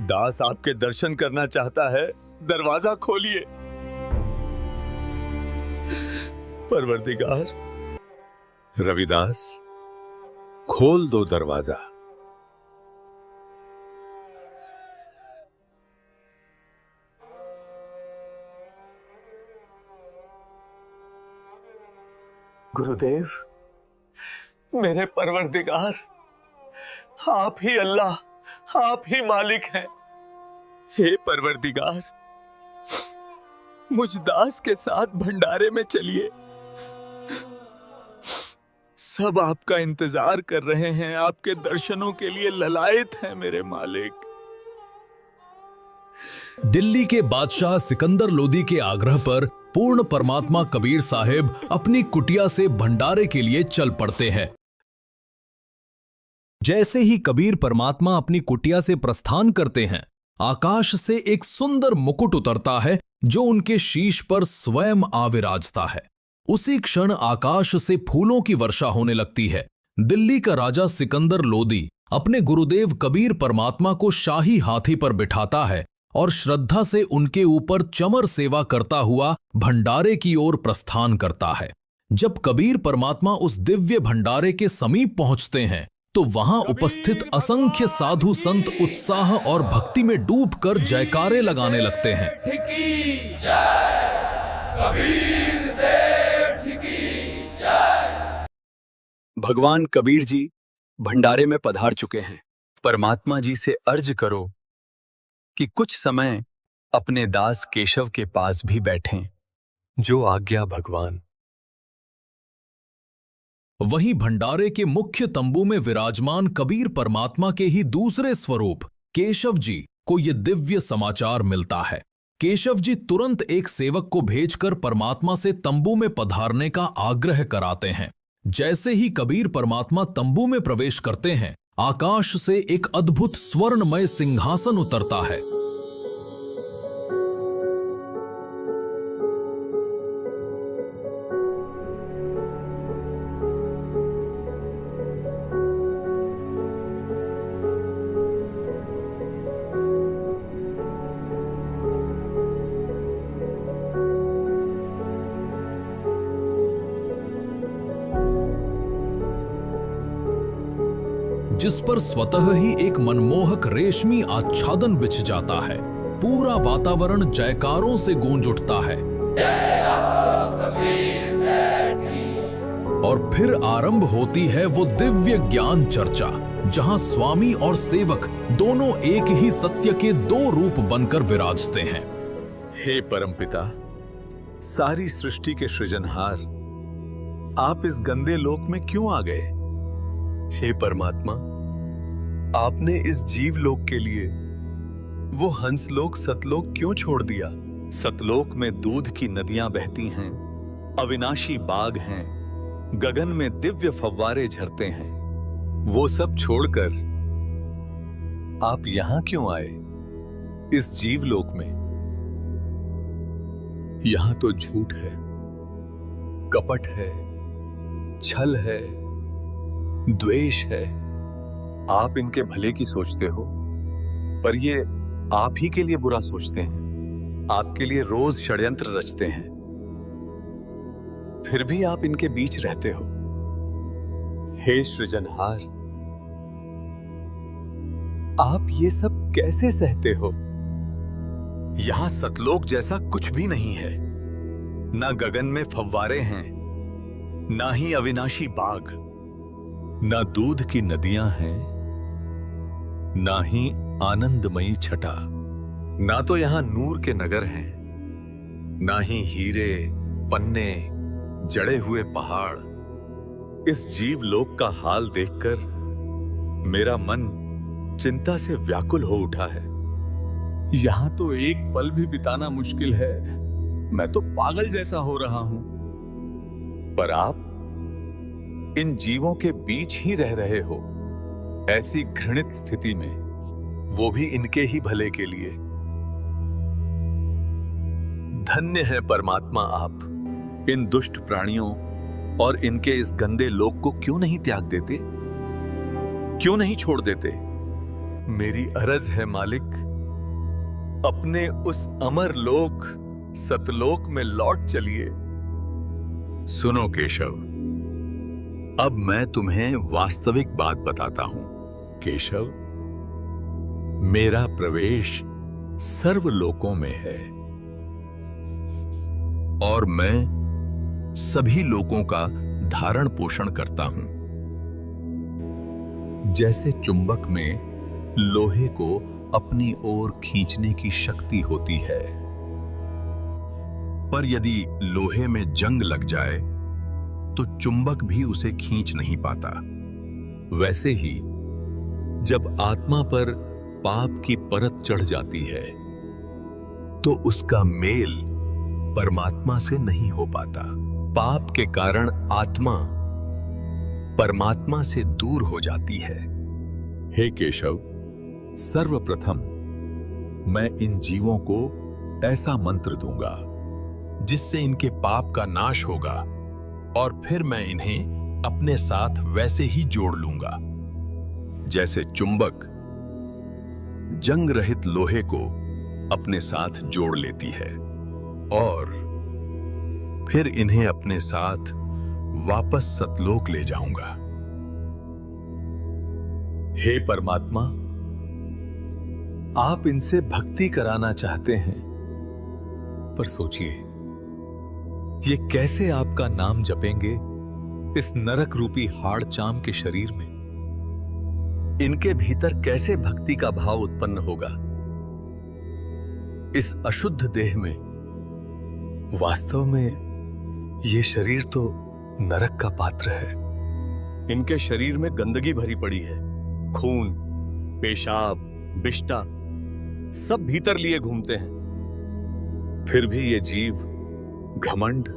दास आपके दर्शन करना चाहता है, दरवाजा खोलिए। परवरदिगार। रविदास, खोल दो दरवाजा। गुरुदेव, मेरे परवरदिगार, आप ही अल्लाह, आप ही मालिक हैं। हे परवरदिगार, मुझ दास के साथ भंडारे में चलिए। सब आपका इंतजार कर रहे हैं, आपके दर्शनों के लिए ललायत हैं मेरे मालिक। दिल्ली के बादशाह सिकंदर लोदी के आग्रह पर पूर्ण परमात्मा कबीर साहिब अपनी कुटिया से भंडारे के लिए चल पड़ते हैं। जैसे ही कबीर परमात्मा अपनी कुटिया से प्रस्थान करते हैं, आकाश से एक सुंदर मुकुट उतरता है जो उनके शीश पर स्वयं आविराजता है। उसी क्षण आकाश से फूलों की वर्षा होने लगती है। दिल्ली का राजा सिकंदर लोदी अपने गुरुदेव कबीर परमात्मा को शाही हाथी पर बिठाता है और श्रद्धा से उनके ऊपर चमर सेवा करता हुआ भंडारे की ओर प्रस्थान करता है। जब कबीर परमात्मा उस दिव्य भंडारे के समीप पहुंचते हैं तो वहां उपस्थित असंख्य साधु संत उत्साह और भक्ति में डूबकर जयकारे लगाने लगते हैं। भगवान कबीर जी भंडारे में पधार चुके हैं। परमात्मा जी से अर्ज करो कि कुछ समय अपने दास केशव के पास भी बैठें। जो आज्ञा भगवान। वहीं भंडारे के मुख्य तंबू में विराजमान कबीर परमात्मा के ही दूसरे स्वरूप केशव जी को यह दिव्य समाचार मिलता है। केशव जी तुरंत एक सेवक को भेजकर परमात्मा से तंबू में पधारने का आग्रह कराते हैं। जैसे ही कबीर परमात्मा तंबू में प्रवेश करते हैं, आकाश से एक अद्भुत स्वर्णमय सिंहासन उतरता है। जिस पर स्वतः ही एक मनमोहक रेशमी आच्छादन बिछ जाता है। पूरा वातावरण जयकारों से गूंज उठता है और फिर आरंभ होती है वो दिव्य ज्ञान चर्चा, जहां स्वामी और सेवक दोनों एक ही सत्य के दो रूप बनकर विराजते हैं। हे परमपिता, सारी सृष्टि के सृजनहार, आप इस गंदे लोक में क्यों आ गए? हे परमात्मा, आपने इस जीव लोक के लिए वो हंसलोक सतलोक क्यों छोड़ दिया? सतलोक में दूध की नदियां बहती हैं, अविनाशी बाग हैं, गगन में दिव्य फव्वारे झरते हैं। वो सब छोड़कर आप यहां क्यों आए, इस जीव लोक में? यहां तो झूठ है, कपट है, छल है, द्वेष है। आप इनके भले की सोचते हो, पर ये आप ही के लिए बुरा सोचते हैं। आपके लिए रोज षड्यंत्र रचते हैं, फिर भी आप इनके बीच रहते हो। हे सृजनहार, आप ये सब कैसे सहते हो? यहां सतलोक जैसा कुछ भी नहीं है। ना गगन में फव्वारे हैं, ना ही अविनाशी बाग, ना दूध की नदियां हैं, ना ही आनंदमयी छटा। ना तो यहां नूर के नगर हैं, ना ही हीरे पन्ने जड़े हुए पहाड़। इस जीव लोक का हाल देखकर मेरा मन चिंता से व्याकुल हो उठा है। यहां तो एक पल भी बिताना मुश्किल है। मैं तो पागल जैसा हो रहा हूं। पर आप इन जीवों के बीच ही रह रहे हो, ऐसी घृणित स्थिति में, वो भी इनके ही भले के लिए। धन्य है परमात्मा आप। इन दुष्ट प्राणियों और इनके इस गंदे लोक को क्यों नहीं त्याग देते, क्यों नहीं छोड़ देते? मेरी अरज है मालिक, अपने उस अमर लोक सतलोक में लौट चलिए। सुनो केशव, अब मैं तुम्हें वास्तविक बात बताता हूं। केशव, मेरा प्रवेश सर्वलोकों में है और मैं सभी लोगों का धारण पोषण करता हूं। जैसे चुंबक में लोहे को अपनी ओर खींचने की शक्ति होती है, पर यदि लोहे में जंग लग जाए तो चुंबक भी उसे खींच नहीं पाता। वैसे ही जब आत्मा पर पाप की परत चढ़ जाती है तो उसका मेल परमात्मा से नहीं हो पाता। पाप के कारण आत्मा परमात्मा से दूर हो जाती है। हे केशव, सर्वप्रथम मैं इन जीवों को ऐसा मंत्र दूंगा जिससे इनके पाप का नाश होगा और फिर मैं इन्हें अपने साथ वैसे ही जोड़ लूंगा जैसे चुंबक जंग रहित लोहे को अपने साथ जोड़ लेती है, और फिर इन्हें अपने साथ वापस सतलोक ले जाऊंगा। हे परमात्मा, आप इनसे भक्ति कराना चाहते हैं, पर सोचिए ये कैसे आपका नाम जपेंगे इस नरक रूपी हाड़ चाम के शरीर में? इनके भीतर कैसे भक्ति का भाव उत्पन्न होगा? इस अशुद्ध देह में वास्तव में ये शरीर तो नरक का पात्र है। इनके शरीर में गंदगी भरी पड़ी है, खून, पेशाब, बिष्टा सब भीतर लिए घूमते हैं। फिर भी ये जीव घमंड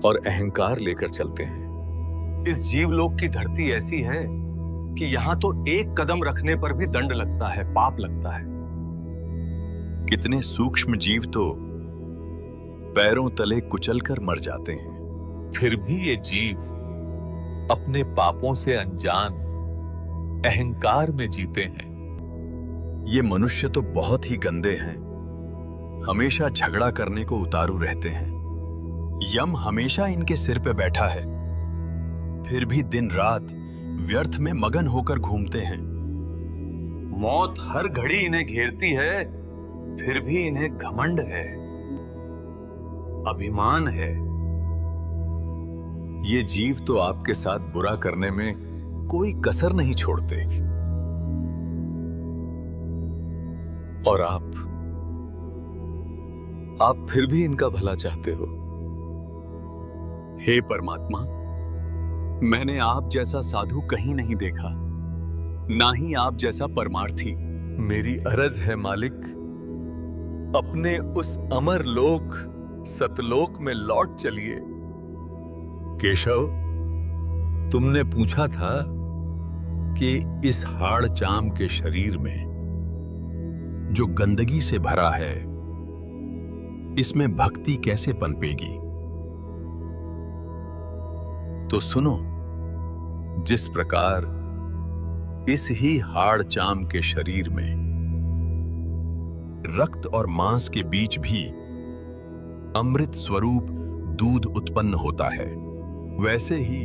और अहंकार लेकर चलते हैं। इस जीवलोक की धरती ऐसी है कि यहां तो एक कदम रखने पर भी दंड लगता है, पाप लगता है। कितने सूक्ष्म जीव तो पैरों तले कुचलकर मर जाते हैं। फिर भी ये जीव अपने पापों से अनजान अहंकार में जीते हैं। ये मनुष्य तो बहुत ही गंदे हैं, हमेशा झगड़ा करने को उतारू रहते हैं। यम हमेशा इनके सिर पे बैठा है, फिर भी दिन रात व्यर्थ में मगन होकर घूमते हैं। मौत हर घड़ी इन्हें घेरती है, फिर भी इन्हें घमंड है, अभिमान है। ये जीव तो आपके साथ बुरा करने में कोई कसर नहीं छोड़ते, और आप फिर भी इनका भला चाहते हो। हे परमात्मा, मैंने आप जैसा साधु कहीं नहीं देखा, ना ही आप जैसा परमार्थी। मेरी अर्ज है मालिक, अपने उस अमर लोक सतलोक में लौट चलिए। केशव, तुमने पूछा था कि इस हाड़ चाम के शरीर में जो गंदगी से भरा है, इसमें भक्ति कैसे पनपेगी? तो सुनो, जिस प्रकार इस ही हाड़ चाम के शरीर में रक्त और मांस के बीच भी अमृत स्वरूप दूध उत्पन्न होता है, वैसे ही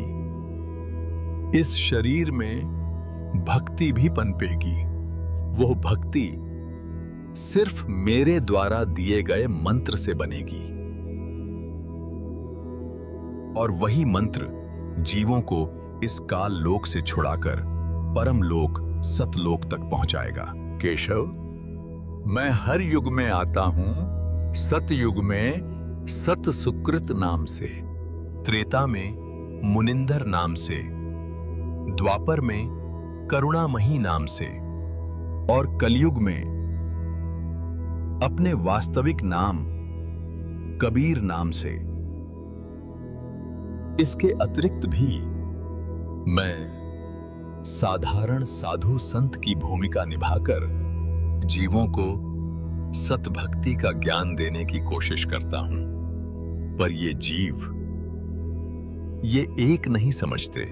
इस शरीर में भक्ति भी पनपेगी। वो भक्ति सिर्फ मेरे द्वारा दिए गए मंत्र से बनेगी, और वही मंत्र जीवों को इस काल लोक से छुड़ाकर परम लोक सतलोक तक पहुंचाएगा। केशव, मैं हर युग में आता हूं, सतयुग में सत सुकृत नाम से, त्रेता में मुनिंदर नाम से, द्वापर में करुणामयी नाम से, और कलयुग में अपने वास्तविक नाम कबीर नाम से। इसके अतिरिक्त भी मैं साधारण साधु संत की भूमिका निभाकर जीवों को सतभक्ति का ज्ञान देने की कोशिश करता हूं, पर ये जीव ये एक नहीं समझते,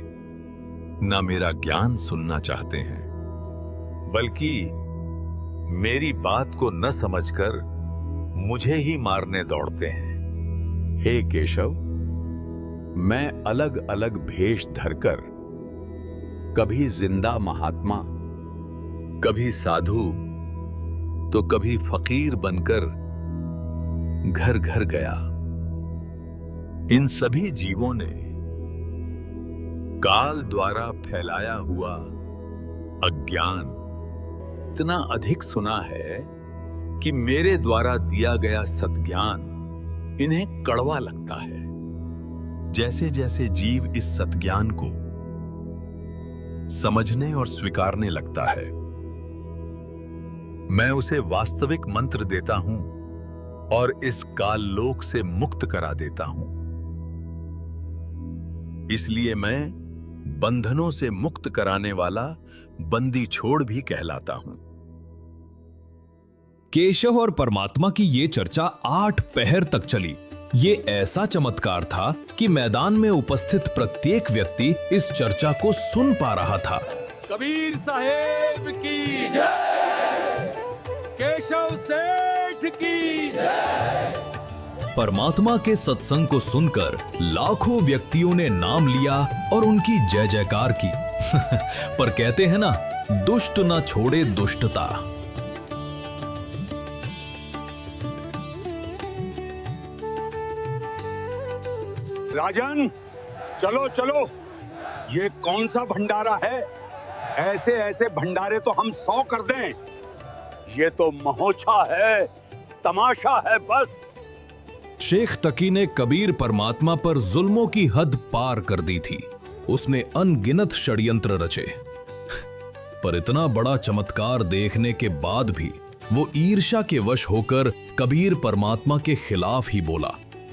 ना मेरा ज्ञान सुनना चाहते हैं, बल्कि मेरी बात को न समझकर मुझे ही मारने दौड़ते हैं। हे केशव, मैं अलग अलग भेष धरकर कभी जिंदा महात्मा, कभी साधु, तो कभी फकीर बनकर घर घर गया। इन सभी जीवों ने काल द्वारा फैलाया हुआ अज्ञान इतना अधिक सुना है कि मेरे द्वारा दिया गया सद्ज्ञान इन्हें कड़वा लगता है। जैसे जैसे जीव इस सद्ज्ञान को समझने और स्वीकारने लगता है, मैं उसे वास्तविक मंत्र देता हूं और इस काल लोक से मुक्त करा देता हूं। इसलिए मैं बंधनों से मुक्त कराने वाला बंदी छोड़ भी कहलाता हूं। केशव और परमात्मा की ये चर्चा 8 पहर तक चली। ये ऐसा चमत्कार था कि मैदान में उपस्थित प्रत्येक व्यक्ति इस चर्चा को सुन पा रहा था। कबीर साहेब की जय, केशव सेठ की जय। परमात्मा के सत्संग को सुनकर लाखों व्यक्तियों ने नाम लिया और उनकी जय जयकार की। पर कहते हैं ना, दुष्ट ना छोड़े दुष्टता। राजन, चलो चलो, ये कौन सा भंडारा है? ऐसे ऐसे भंडारे तो हम 100 कर दें। ये तो महोत्सव है, तमाशा है बस। शेख तकी ने कबीर परमात्मा पर जुल्मों की हद पार कर दी थी। उसने अनगिनत षड्यंत्र रचे, पर इतना बड़ा चमत्कार देखने के बाद भी वो ईर्ष्या के वश होकर कबीर परमात्मा के खिलाफ ही बोला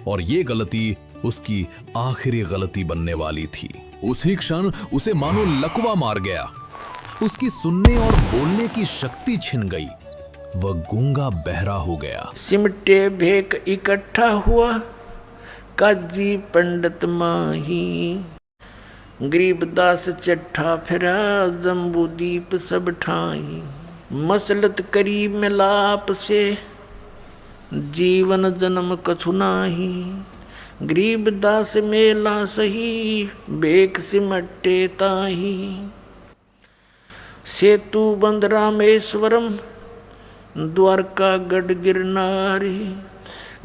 और ये गलती उसकी आखिरी गलती बनने वाली थी। उसी क्षण उसे मानो लकवा मार गया। उसकी सुनने और बोलने की शक्ति छिन गई। वह गूंगा बहरा हो गया। सिमटे भेक इकट्ठा हुआ काजी पंडित माही, गरीबदास चट्ठा फिरा जम्बूदीप सब ठाई। मसलत करीब में लाप से जीवन जन्म कछु नाही, गरीबदास मेला सही बेक सिमटे ताही। सेतु बंद रामेश्वरम द्वारका गढ़ गिरनारी,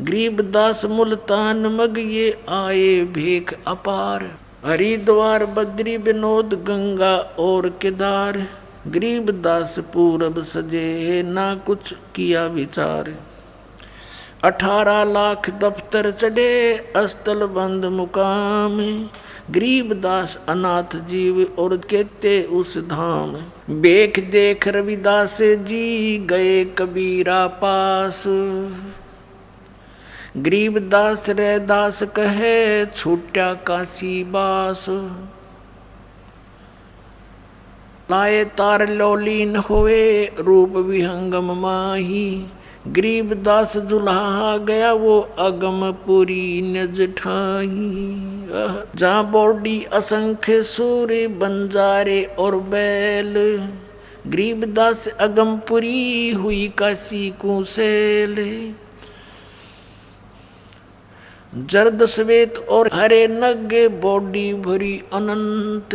गरीबदास मुल्तान मग ये आए भेख अपार। हरिद्वार बद्री विनोद गंगा और केदार, गरीबदास पूरब सजे ना कुछ किया विचार। 18 लाख दफ्तर चढ़े अस्तल बंद मुकाम, गरीबदास अनाथ जीव और कहते उस धाम। बेख देख रविदास जी गए कबीरा पास, गरीबदास रैदास कहे छूटा काशी बास। लाए तार लौलीन होए रूप विहंगम माही, गरीबदास जुल्हा गया वो अगमपुरी नज ठाही। जहाँ बॉडी असंख्य सूर्य बंजारे और बैल, गरीबदास अगमपुरी हुई काशी कुसेल। जर्द श्वेत और हरे नग बॉडी भरी अनंत,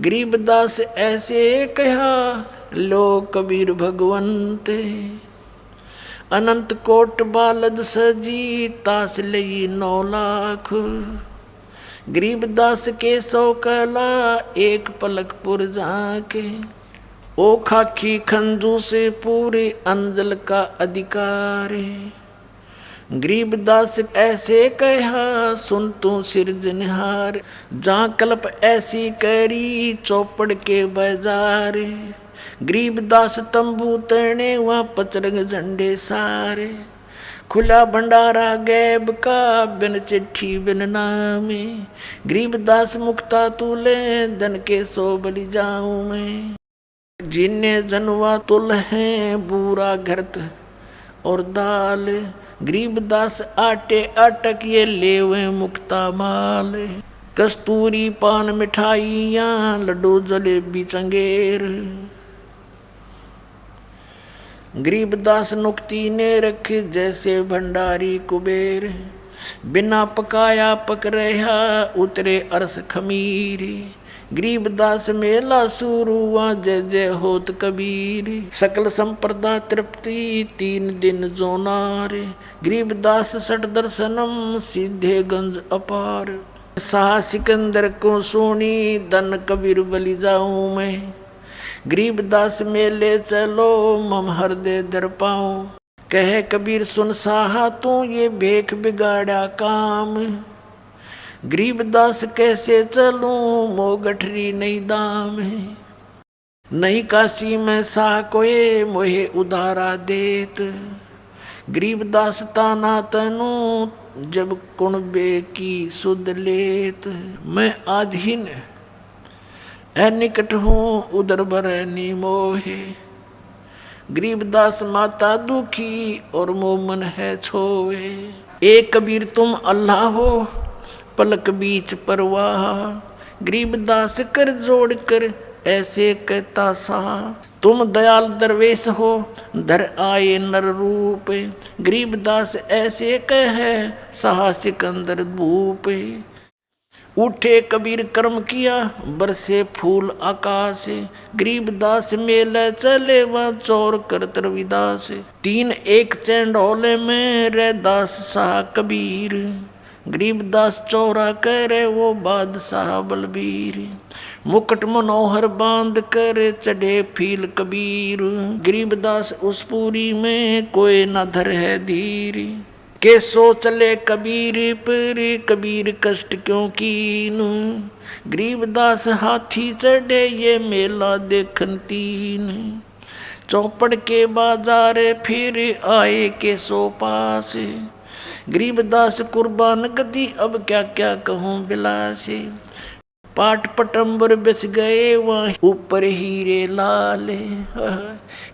गरीबदास ऐसे कहा लो कबीर भगवंत। अनंत कोट बालद सजी तास लई 9 लाख, गरीबदास के 100 कला एक पलकपुर जाके। ओ खाखी खंजू से पूरे अंजल का अधिकार, गरीबदास ऐसे कहा सुन तू सिरजनहार। जहाँ कल्प ऐसी करी चौपड़ के बाजार, गरीबदास तंबू तने वहाँ पचरंग झंडे सारे। खुला भंडारा गैब का बिन चिट्ठी बिन नामे, गरीबदास मुक्ता तुले धन के 100 बलि जाऊं मैं। जिन्ने जनवा तुल हैं बूरा घरत और दाल, गरीबदास आटे अटक ये लेवे मुक्ता माल। कस्तूरी पान मिठाइयाँ लड्डू जलेबी चंगेर, गरीबदास नुक्ती ने रखे जैसे भंडारी कुबेर। बिना पकाया पक रहा उतरे अरस खमीरी, गरीबदास मेला शुरू हुआ जय जय होत कबीर। सकल संप्रदा तृप्ति 3 दिन जोनार, गरीबदास सठ दर्शनम सीधे गंज अपार। शाह सिकंदर को सोनी धन कबीर बलि जाऊं मैं, गरीबदास मेले चलो मम हृदय दर पाऊं। कहे कबीर सुन साहा तू ये भेख बिगाड़ा काम, गरीबदास कैसे चलूं मो गठरी नहीं दाम है। नहीं काशी में साह कोए मोहे उधारा देत, गरीबदास ताना तनु जब कुणबे की सुध लेत। मैं आधीन निकट हूँ उदर बर मोहे, गरीबदास माता दुखी और मोमन है छोए। एक कबीर तुम अल्लाह हो पलक बीच परवाह, गरीबदास कर जोड़ कर ऐसे कहता सा। तुम दयाल दरवेश हो धर आए नर रूप, गरीबदास ऐसे कहे सहा सिकंदर भूप। उठे कबीर कर्म किया बरसे फूल आकाश, गरीबदास मेले चले वह चोर करत रविदास। 3 एक चंडोले में रैदास शाह कबीर, गरीबदास चौरा करे वो बादशाह बलबीर। मुकुट मनोहर बांध कर चढ़े फील कबीर, गरीबदास उस पूरी में कोई न धर है धीर। के सो चले कबीर पर कबीर कष्ट क्यों कीन, गरीबदास हाथी चढ़े ये मेला देखन 3। चौपड़ के बाजार फिर आए के सो पास, गरीबदास कुर्बान गति अब क्या क्या कहूँ बिलास। पाट पटंबर बिछ गए वहाँ ऊपर हीरे लाल,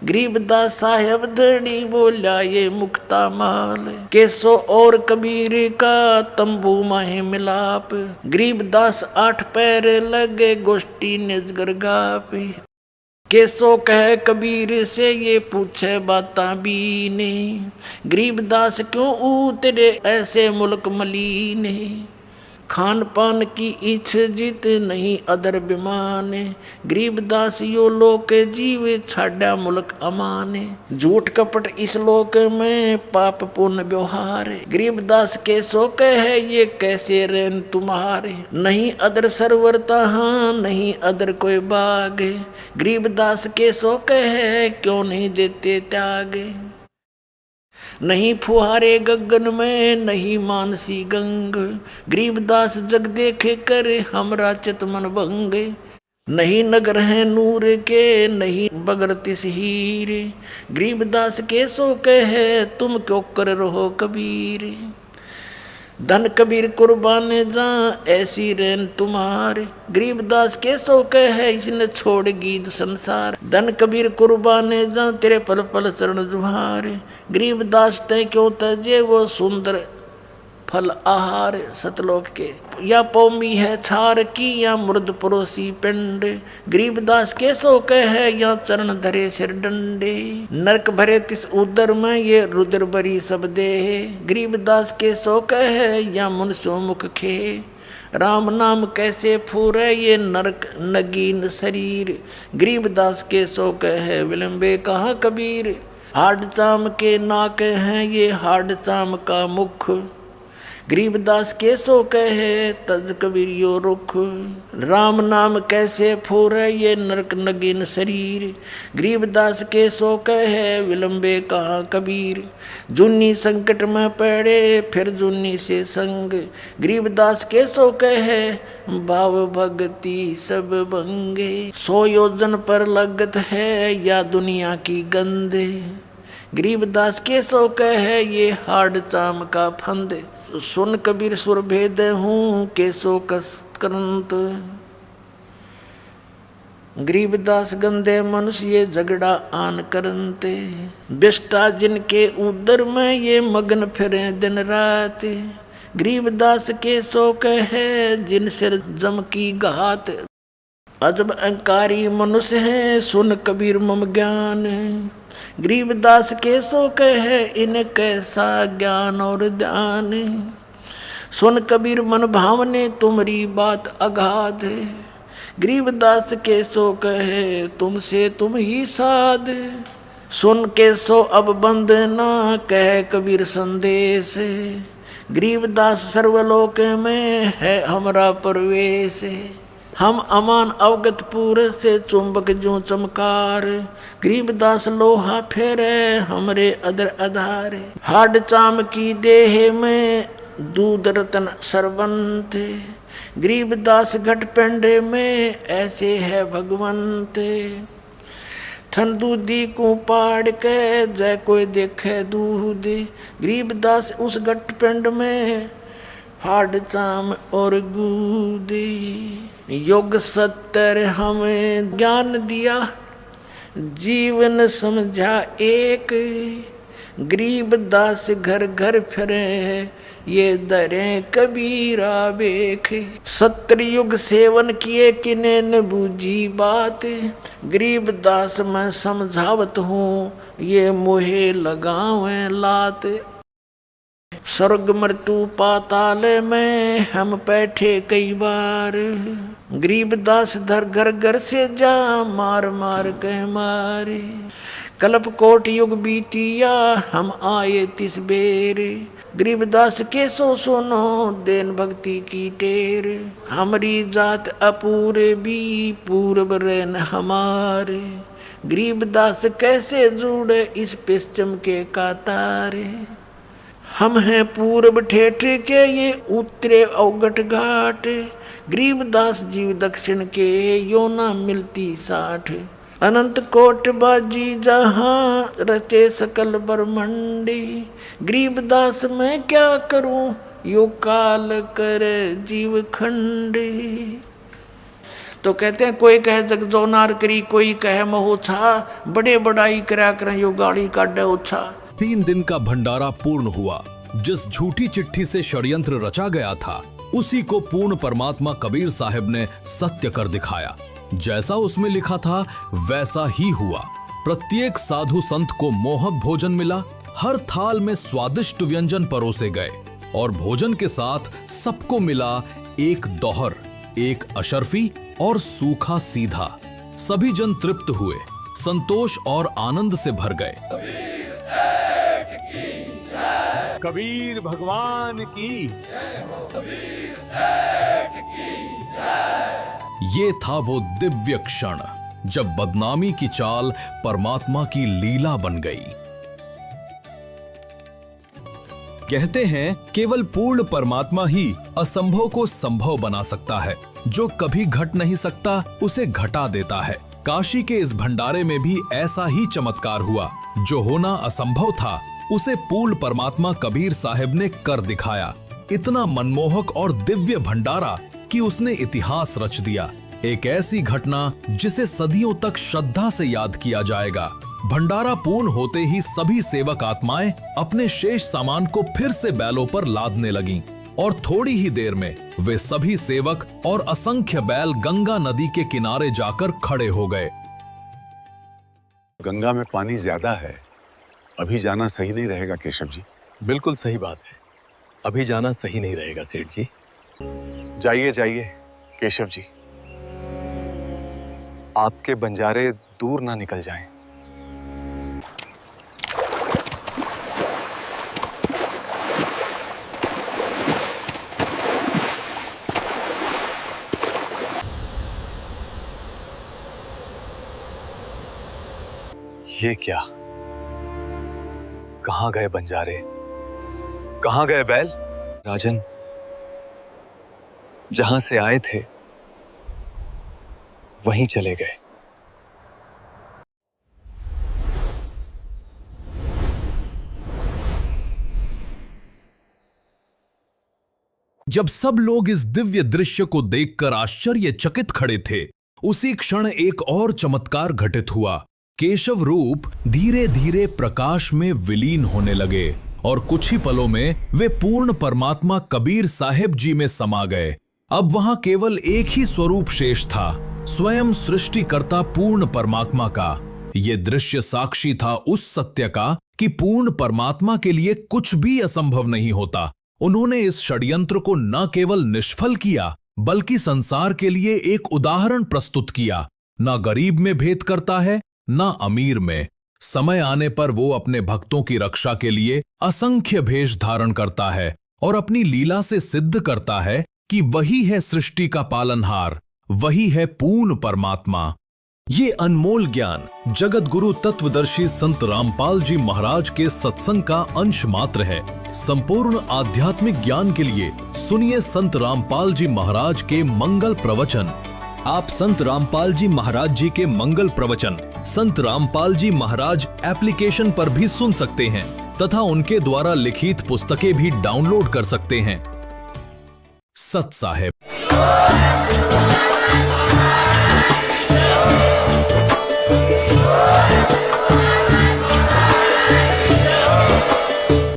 गरीबदास साहब धड़ी बोला ये मुक्ता माल। केसो और कबीर का तंबू माहे मिलाप, गरीबदास 8 पैर लगे गोष्ठी निजगर गाप। केसो कह कबीर से ये पूछे बाता बीने, गरीबदास क्यों उतरे ऐसे मुल्क मलीने। खान पान की इच्छ जित नहीं अदर बिमाने, गरीबदास यो लोक जीवे छाड़ा मुल्क अमाने। झूठ कपट इस लोक में पाप पुण्य व्यवहार, गरीबदास के सो कहे ये कैसे रेन तुम्हारे। नहीं अदर सरवरता हाँ नहीं अदर कोई बाग, गरीबदास के सो कहे क्यों नहीं देते त्याग। नहीं फुहारे गगन में नहीं मानसी गंग, गरीबदास जग देखे कर हमरा चित मन भंग। नहीं नगर है नूर के नहीं बगर तिस हीर, गरीबदास के सो कहे तुम क्यों कर रहो कबीर। धन कबीर कुर्बाने जा ऐसी रेन तुम्हारे, गरीबदास के सो कहे इसने छोड़ गीत संसार। धन कबीर कुर्बाने जा तेरे पल पल चरण जुहारे, गरीबदास तय क्यों तजे वो सुंदर फल आहार। सतलोक के या पौमी है छार की या मुर्द परोसी पिंड, गरीबदास के सो कहे या चरण धरे सिर डंडे। नरक भरे तिस उदर में ये रुद्र बरी सब दे, गरीबदास के सो कहे या मुनसो मुख खे। राम नाम कैसे फूरे ये नरक नगीन शरीर, गरीबदास के सो कहे विलंबे कहाँ कबीर। हाड चाम के नाक हैं ये हाड चाम का मुख, गरीबदास के सो कहे तज कबीर यो रुख। राम नाम कैसे फूरे ये नरक नगीन शरीर, गरीबदास के सो कहे विलंबे कहाँ कबीर। जुन्नी संकट में पड़े फिर जुन्नी से संग, गरीबदास के सो कहे भाव भक्ति सब भंगे। 100 योजन पर लगत है या दुनिया की गंदे, गरीबदास के सो कहे ये हाड चाम का फंद। सुन कबीर सुर भेद हूँ केसो कस करंत, गरीबदास गंदे मनुष्य ये झगड़ा आन करंते। बिष्टा जिनके उदर में ये मगन फिरे दिन रात, गरीबदास के सो कहे जिन सिर जम की घात। अजब अहंकारी मनुष्य हैं सुन कबीर मम ज्ञान, गरीबदास के सो कहे इन कैसा ज्ञान और ध्यान। सुन कबीर मन भावने तुम्हारी बात अगाध, गरीबदास के सो कहे तुमसे तुम ही साध। सुन के सो अब बंद ना कहे कबीर संदेश, गरीबदास सर्वलोक में है हमरा प्रवेश। हम अमान अवगत पूरे से चुंबक जो चमकार, गरीबदास लोहा फेरे हमरे अदर आधार। हाड चाम की देह में दूध रतन सरबंत, गरीबदास घट पेंडे में ऐसे है भगवंत। थन दूधी को पाड़ के जय कोई देखे दूध, गरीबदास उस घट पेंड में हाड चाम और गूदी। योग सत्तर हमें ज्ञान दिया जीवन समझा एक, गरीबदास घर घर फिरे ये दरे कबीरा बेख। 70 युग सेवन किए किने न बूझी बात, गरीबदास मैं समझावत हूँ ये मोहे लगावे लात। स्वर्ग मृत्यु पाताल में हम बैठे कई बार, गरीबदास धर घर घर से जा मार मार के मारे। कल्प कोट युग बीतिया हम आए तिस बेर, गरीबदास के सो सुनो देन भक्ति की टेर। हमारी जात अपूरे भी पूर्व रेन हमारे, गरीबदास कैसे जुड़े इस पश्चिम के कातारे। हम हैं पूर्व ठेठ के ये उत्तरे अवगट घाट, गरीबदास जीव दक्षिण के यो ना मिलती साठ। अनंत कोट बाजी जहाँ रचे सकल ब्रह्मंडी, गरीबदास मैं क्या करूं यो काल कर जीव खंडी। तो कहते हैं कोई कहे जग जोनार करी, कोई कहे महोछा, बड़े बड़ाई करा कर यो गाड़ी काटे ओछा। 3 दिन का भंडारा पूर्ण हुआ। जिस झूठी चिट्ठी से षड्यंत्र रचा गया था उसी को पूर्ण परमात्मा कबीर साहब ने सत्य कर दिखाया। जैसा उसमें लिखा था वैसा ही हुआ। प्रत्येक साधु संत को मोहक भोजन मिला। हर थाल में स्वादिष्ट व्यंजन परोसे गए और भोजन के साथ सबको मिला एक दोहर, एक अशर्फी और सूखा सीधा। सभी जन तृप्त हुए, संतोष और आनंद से भर गए। कबीर भगवान की। ये था वो दिव्य क्षण जब बदनामी की चाल परमात्मा की लीला बन गई। कहते हैं केवल पूर्ण परमात्मा ही असंभव को संभव बना सकता है। जो कभी घट नहीं सकता उसे घटा देता है। काशी के इस भंडारे में भी ऐसा ही चमत्कार हुआ। जो होना असंभव था उसे पूर्ण परमात्मा कबीर साहब ने कर दिखाया। इतना मनमोहक और दिव्य भंडारा कि उसने इतिहास रच दिया। एक ऐसी घटना जिसे सदियों तक श्रद्धा से याद किया जाएगा। भंडारा पूर्ण होते ही सभी सेवक आत्माएं अपने शेष सामान को फिर से बैलों पर लादने लगीं और थोड़ी ही देर में वे सभी सेवक और असंख्य बैल गंगा नदी के किनारे जाकर खड़े हो गए। गंगा में पानी ज्यादा है, अभी जाना सही नहीं रहेगा केशव जी। बिल्कुल सही बात है, अभी जाना सही नहीं रहेगा सेठ जी। जाइए जाइए केशव जी, आपके बंजारे दूर ना निकल जाएं। ये क्या, कहां गए बंजारे, कहां गए बैल? राजन, जहां से आए थे वहीं चले गए। जब सब लोग इस दिव्य दृश्य को देखकर आश्चर्यचकित खड़े थे, उसी क्षण एक और चमत्कार घटित हुआ। केशव रूप धीरे धीरे प्रकाश में विलीन होने लगे और कुछ ही पलों में वे पूर्ण परमात्मा कबीर साहिब जी में समा गए। अब वहां केवल एक ही स्वरूप शेष था, स्वयं सृष्टिकर्ता पूर्ण परमात्मा का। यह दृश्य साक्षी था उस सत्य का कि पूर्ण परमात्मा के लिए कुछ भी असंभव नहीं होता। उन्होंने इस षड्यंत्र को न केवल निष्फल किया बल्कि संसार के लिए एक उदाहरण प्रस्तुत किया। न गरीब में भेद करता है न अमीर में। समय आने पर वो अपने भक्तों की रक्षा के लिए असंख्य भेष धारण करता है और अपनी लीला से सिद्ध करता है कि वही है सृष्टि का पालनहार, वही है पूर्ण परमात्मा। ये अनमोल ज्ञान जगत गुरु तत्वदर्शी संत रामपाल जी महाराज के सत्संग का अंश मात्र है। संपूर्ण आध्यात्मिक ज्ञान के लिए सुनिए संत रामपाल जी महाराज के मंगल प्रवचन। आप संत रामपाल जी महाराज जी के मंगल प्रवचन संत रामपाल जी महाराज एप्लीकेशन पर भी सुन सकते हैं तथा उनके द्वारा लिखित पुस्तकें भी डाउनलोड कर सकते हैं। सत साहिब।